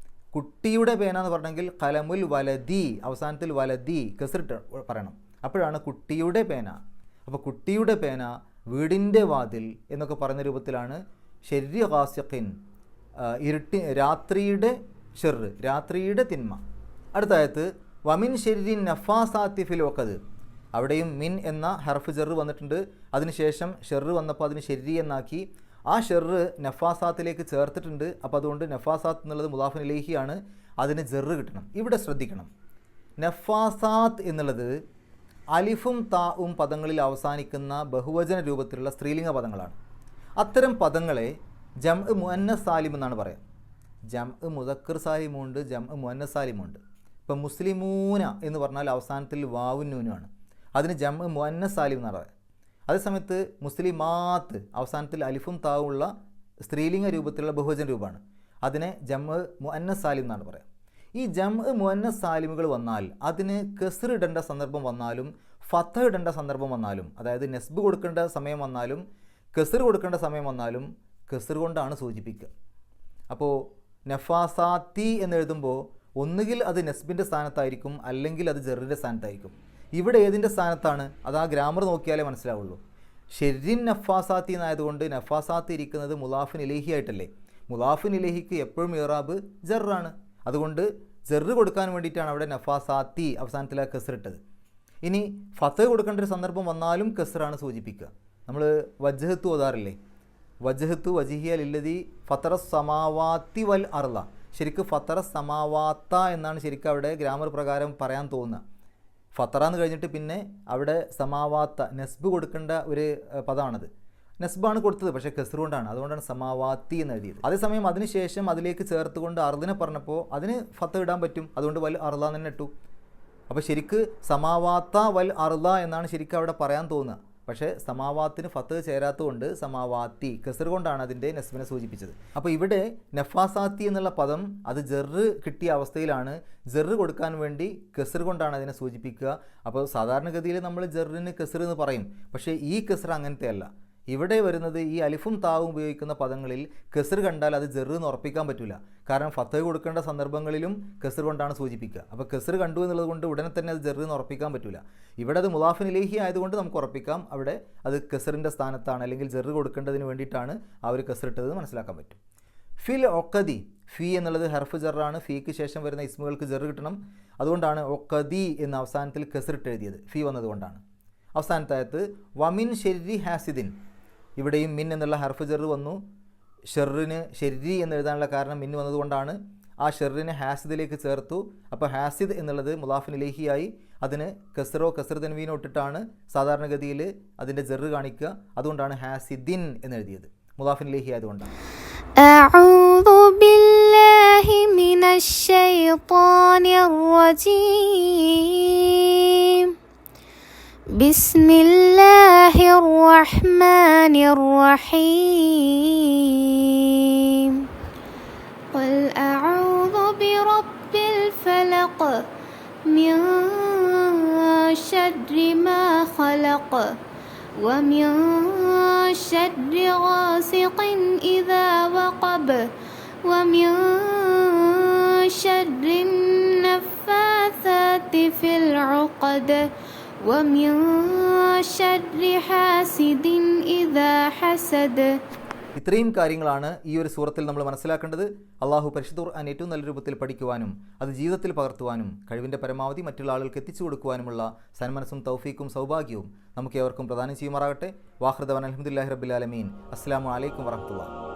കുട്ടിയുടെ പേന എന്ന് പറഞ്ഞെങ്കിൽ കലമുൽ വലദി, അവസാനത്തിൽ വലദി കെസറിട്ട് പറയണം. അപ്പോഴാണ് കുട്ടിയുടെ പേന. അപ്പോൾ കുട്ടിയുടെ പേന, വീടിൻ്റെ വാതിൽ എന്നൊക്കെ പറയുന്ന രൂപത്തിലാണ് ഷെരി ഖാസിഖിൻ, രാത്രിയുടെ ഷെറ്, രാത്രിയുടെ തിന്മ. അടുത്തായത് വമിൻ ഷെരി നഫാസാത്തി ഫിൽ വഖദ്. അവിടെയും മിൻ എന്ന ഹർഫ് ജറ് വന്നിട്ടുണ്ട്. അതിനുശേഷം ഷെറ് വന്നപ്പോൾ അതിന് ഷെരി എന്നാക്കി. ആ ഷെറ് നഫാസാത്തിലേക്ക് ചേർത്തിട്ടുണ്ട്. അപ്പോൾ അതുകൊണ്ട് നഫാസാത്ത് എന്നുള്ളത് മുദാഫിൻ ഇലൈഹിയാണ്. അതിന് ജറ് കിട്ടണം. ഇവിടെ ശ്രദ്ധിക്കണം, നഫാസാത്ത് എന്നുള്ളത് അലിഫും താവും പദങ്ങളിൽ അവസാനിക്കുന്ന ബഹുവചന രൂപത്തിലുള്ള സ്ത്രീലിംഗ പദങ്ങളാണ്. അത്തരം പദങ്ങളെ ജംഅ് മുഅന്നസ് സാലിം എന്നാണ് പറയുക. ജംഅ് മുദക്കർ സാലിമുണ്ട്, ജംഅ് മുഅന്നസ് സാലിമുണ്ട്. ഇപ്പം മുസ്ലിമൂന എന്ന് പറഞ്ഞാൽ അവസാനത്തിൽ വാവും നൂനുമാണ്. അതിന് ജംഅ് മുഅന്നസ് സാലിം എന്നാണ് പറയുക. അതേസമയത്ത് മുസ്ലിമാത്ത് അവസാനത്തിൽ അലിഫും താവും ഉള്ള സ്ത്രീലിംഗ രൂപത്തിലുള്ള ബഹുവചന രൂപമാണ്. അതിനെ ജംഅ് മുഅന്നസ് സാലിം എന്നാണ് പറയുക. ഈ ജംഅ് മുഅന്നസ് സാലിമുകൾ വന്നാൽ അതിന് കെസർ ഇടേണ്ട സന്ദർഭം വന്നാലും ഫത്തഹ് ഇടേണ്ട സന്ദർഭം വന്നാലും, അതായത് നെസ്ബ് കൊടുക്കേണ്ട സമയം വന്നാലും കെസർ കൊടുക്കേണ്ട സമയം വന്നാലും കെസർ കൊണ്ടാണ് സൂചിപ്പിക്കുക. അപ്പോൾ നഫാസാത്തി എന്നെഴുതുമ്പോൾ ഒന്നുകിൽ അത് നെസ്ബിൻ്റെ സ്ഥാനത്തായിരിക്കും, അല്ലെങ്കിൽ അത് ജറിൻ്റെ സ്ഥാനത്തായിരിക്കും. ഇവിടെ ഏതിൻ്റെ സ്ഥാനത്താണ്? അത് ആ ഗ്രാമർ നോക്കിയാലേ മനസ്സിലാവുള്ളൂ. ഷെരിൻ നഫാസാത്തി എന്നായതുകൊണ്ട് നഫാസാത്തി ഇരിക്കുന്നത് മുലാഫിൻ ഇലൈഹി ആയിട്ടല്ലേ. മുലാഫിൻ ഇലഹിക്ക് എപ്പോഴും ഇറാബ് ജറാണ്. അതുകൊണ്ട് ജറ് കൊടുക്കാൻ വേണ്ടിയിട്ടാണ് അവിടെ നഫാസാത്തി അവസാനത്തിൽ ആ കെസറിട്ടത്. ഇനി ഫത്ത് കൊടുക്കേണ്ട ഒരു സന്ദർഭം വന്നാലും കെസറാണ് സൂചിപ്പിക്കുക. നമ്മൾ വജ്ഹത്ത് ഓതാറില്ലേ, വജ്ഹത്ത് വജിഹിയ ലില്ലതി ഫത്തറ സമാവാത്തി വൽ അർള. ശരിക്കും ഫത്തറ സമാവാത്ത എന്നാണ് ശരിക്കും അവിടെ ഗ്രാമർ പ്രകാരം പറയാൻ തോന്നുക. ഫത്തറ എന്ന് കഴിഞ്ഞിട്ട് പിന്നെ അവിടെ സമാവാത്ത നെസ്ബ് കൊടുക്കേണ്ട ഒരു പദമാണത്. നെസ്ബാണ് കൊടുത്തത്, പക്ഷേ കെസർ കൊണ്ടാണ്, അതുകൊണ്ടാണ് സമാവാത്തി എന്ന് എഴുതിയത്. അതേസമയം അതിനുശേഷം അതിലേക്ക് ചേർത്തുകൊണ്ട് അർദിനെ പറഞ്ഞപ്പോൾ അതിന് ഫത്ത ഇടാൻ പറ്റും, അതുകൊണ്ട് വൽ അർള തന്നെ ഇട്ടു. അപ്പോൾ ശരിക്ക് സമാവാത്ത വൽ അർള എന്നാണ് ശരിക്കും അവിടെ പറയാൻ തോന്നുക. പക്ഷേ സമാവാത്തിന് ഫത്ത് ചേരാത്തതുകൊണ്ട് സമാവാത്തി കെസർ കൊണ്ടാണ് അതിൻ്റെ നെസ്ബിനെ സൂചിപ്പിച്ചത്. അപ്പോൾ ഇവിടെ നഫാസാത്തി എന്നുള്ള പദം അത് ജറ് കിട്ടിയ അവസ്ഥയിലാണ്. ജറ് കൊടുക്കാൻ വേണ്ടി കെസർ കൊണ്ടാണ് അതിനെ സൂചിപ്പിക്കുക. അപ്പോൾ സാധാരണഗതിയിൽ നമ്മൾ ജറിന് കെസർ എന്ന് പറയും, പക്ഷേ ഈ കെസർ അങ്ങനത്തെ അല്ല. ഇവിടെ വരുന്നത് ഈ അലിഫും താവും ഉപയോഗിക്കുന്ന പദങ്ങളിൽ കെസർ കണ്ടാൽ അത് ജറ് എന്ന് ഉറപ്പിക്കാൻ പറ്റില്ല. കാരണം ഫത്ത് കൊടുക്കേണ്ട സന്ദർഭങ്ങളിലും കെസർ കൊണ്ടാണ് സൂചിപ്പിക്കുക. അപ്പോൾ കെസർ കണ്ടു എന്നുള്ളത് കൊണ്ട് ഉടനെ തന്നെ അത് ജറ് എന്ന് ഉറപ്പിക്കാൻ പറ്റില്ല. ഇവിടെ അത് മുലാഫിൻ ഇലൈഹി ആയതുകൊണ്ട് നമുക്ക് ഉറപ്പിക്കാം അവിടെ അത് കെസറിൻ്റെ സ്ഥാനത്താണ്, അല്ലെങ്കിൽ ജറ് കൊടുക്കേണ്ടതിന് വേണ്ടിയിട്ടാണ് ആ ഒരു കെസർ ഇട്ടതെന്ന് മനസ്സിലാക്കാൻ പറ്റും. ഫിൽ ഒക്കദി, ഫി എന്നുള്ളത് ഹർഫ് ജറാണ്. ഫീക്ക് ശേഷം വരുന്ന ഇസ്മുകൾക്ക് ജറ് കിട്ടണം. അതുകൊണ്ടാണ് ഒക്കദി എന്ന അവസാനത്തിൽ കെസർ ഇട്ട് എഴുതിയത്, ഫി വന്നതുകൊണ്ടാണ്. അവസാനത്തായത് വമിൻ ഷെരി ഹാസിദിൻ, ഇവിടെയും മിൻ എന്നുള്ള ഹർഫ് ജറ് വന്നു. ഷെറിന് ഷെരി എന്ന് എഴുതാനുള്ള കാരണം മിൻ വന്നതുകൊണ്ടാണ്. ആ ഷെറിനെ ഹാസിദിലേക്ക് ചേർത്തു. അപ്പോൾ ഹാസിദ് എന്നുള്ളത് മുലാഫിൻ ഇലൈഹിയായി. അതിന് കെസറോ കെസർ തൻവീനോ ഇട്ടിട്ടാണ് സാധാരണഗതിയിൽ അതിൻ്റെ ജറ് കാണിക്കുക. അതുകൊണ്ടാണ് ഹാസിദിൻ എന്ന് എഴുതിയത്, മുലാഫിൻ ഇലൈഹി ആയതുകൊണ്ടാണ്. അഊദു ബില്ലാഹി മിനശ് ശൈത്വാനിർ റജീം. ബിസ്മില്ലാഹിർ റഹ്മാനിർ റഹീം. ഖുൽ അഊദു ബിറബ്ബിൽ ഫലഖ് മിൻ ശർരി മാ ഖലഖ് ومن شر غاسق إذا وقب ومن شر النفاثات في العقد ومن شر حاسد إذا حسد. ഇത്രയും കാര്യങ്ങളാണ് ഈ ഒരു സൂറത്തിൽ നമ്മൾ മനസ്സിലാക്കേണ്ടത്. അള്ളാഹു പരിശുദ്ധ ഖുർആൻ ഏറ്റവും നല്ല രൂപത്തിൽ പഠിക്കുവാനും അത് ജീവിതത്തിൽ പകർത്തുവാനും കഴിവിൻ്റെ പരമാവധി മറ്റുള്ള ആളുകൾക്ക് എത്തിച്ചു കൊടുക്കുവാനുമുള്ള സന്മനസ്സും തൗഫീക്കും സൗഭാഗ്യവും നമുക്ക് ഏവർക്കും പ്രദാനം ചെയ്യുമാറാകട്ടെ. വാഹൃദവൻ അൽഹംദുലില്ലാഹി റബ്ബിൽ ആലമീൻ. അസ്സലാമു അലൈക്കും വറഹ്മത്തുള്ളാഹി.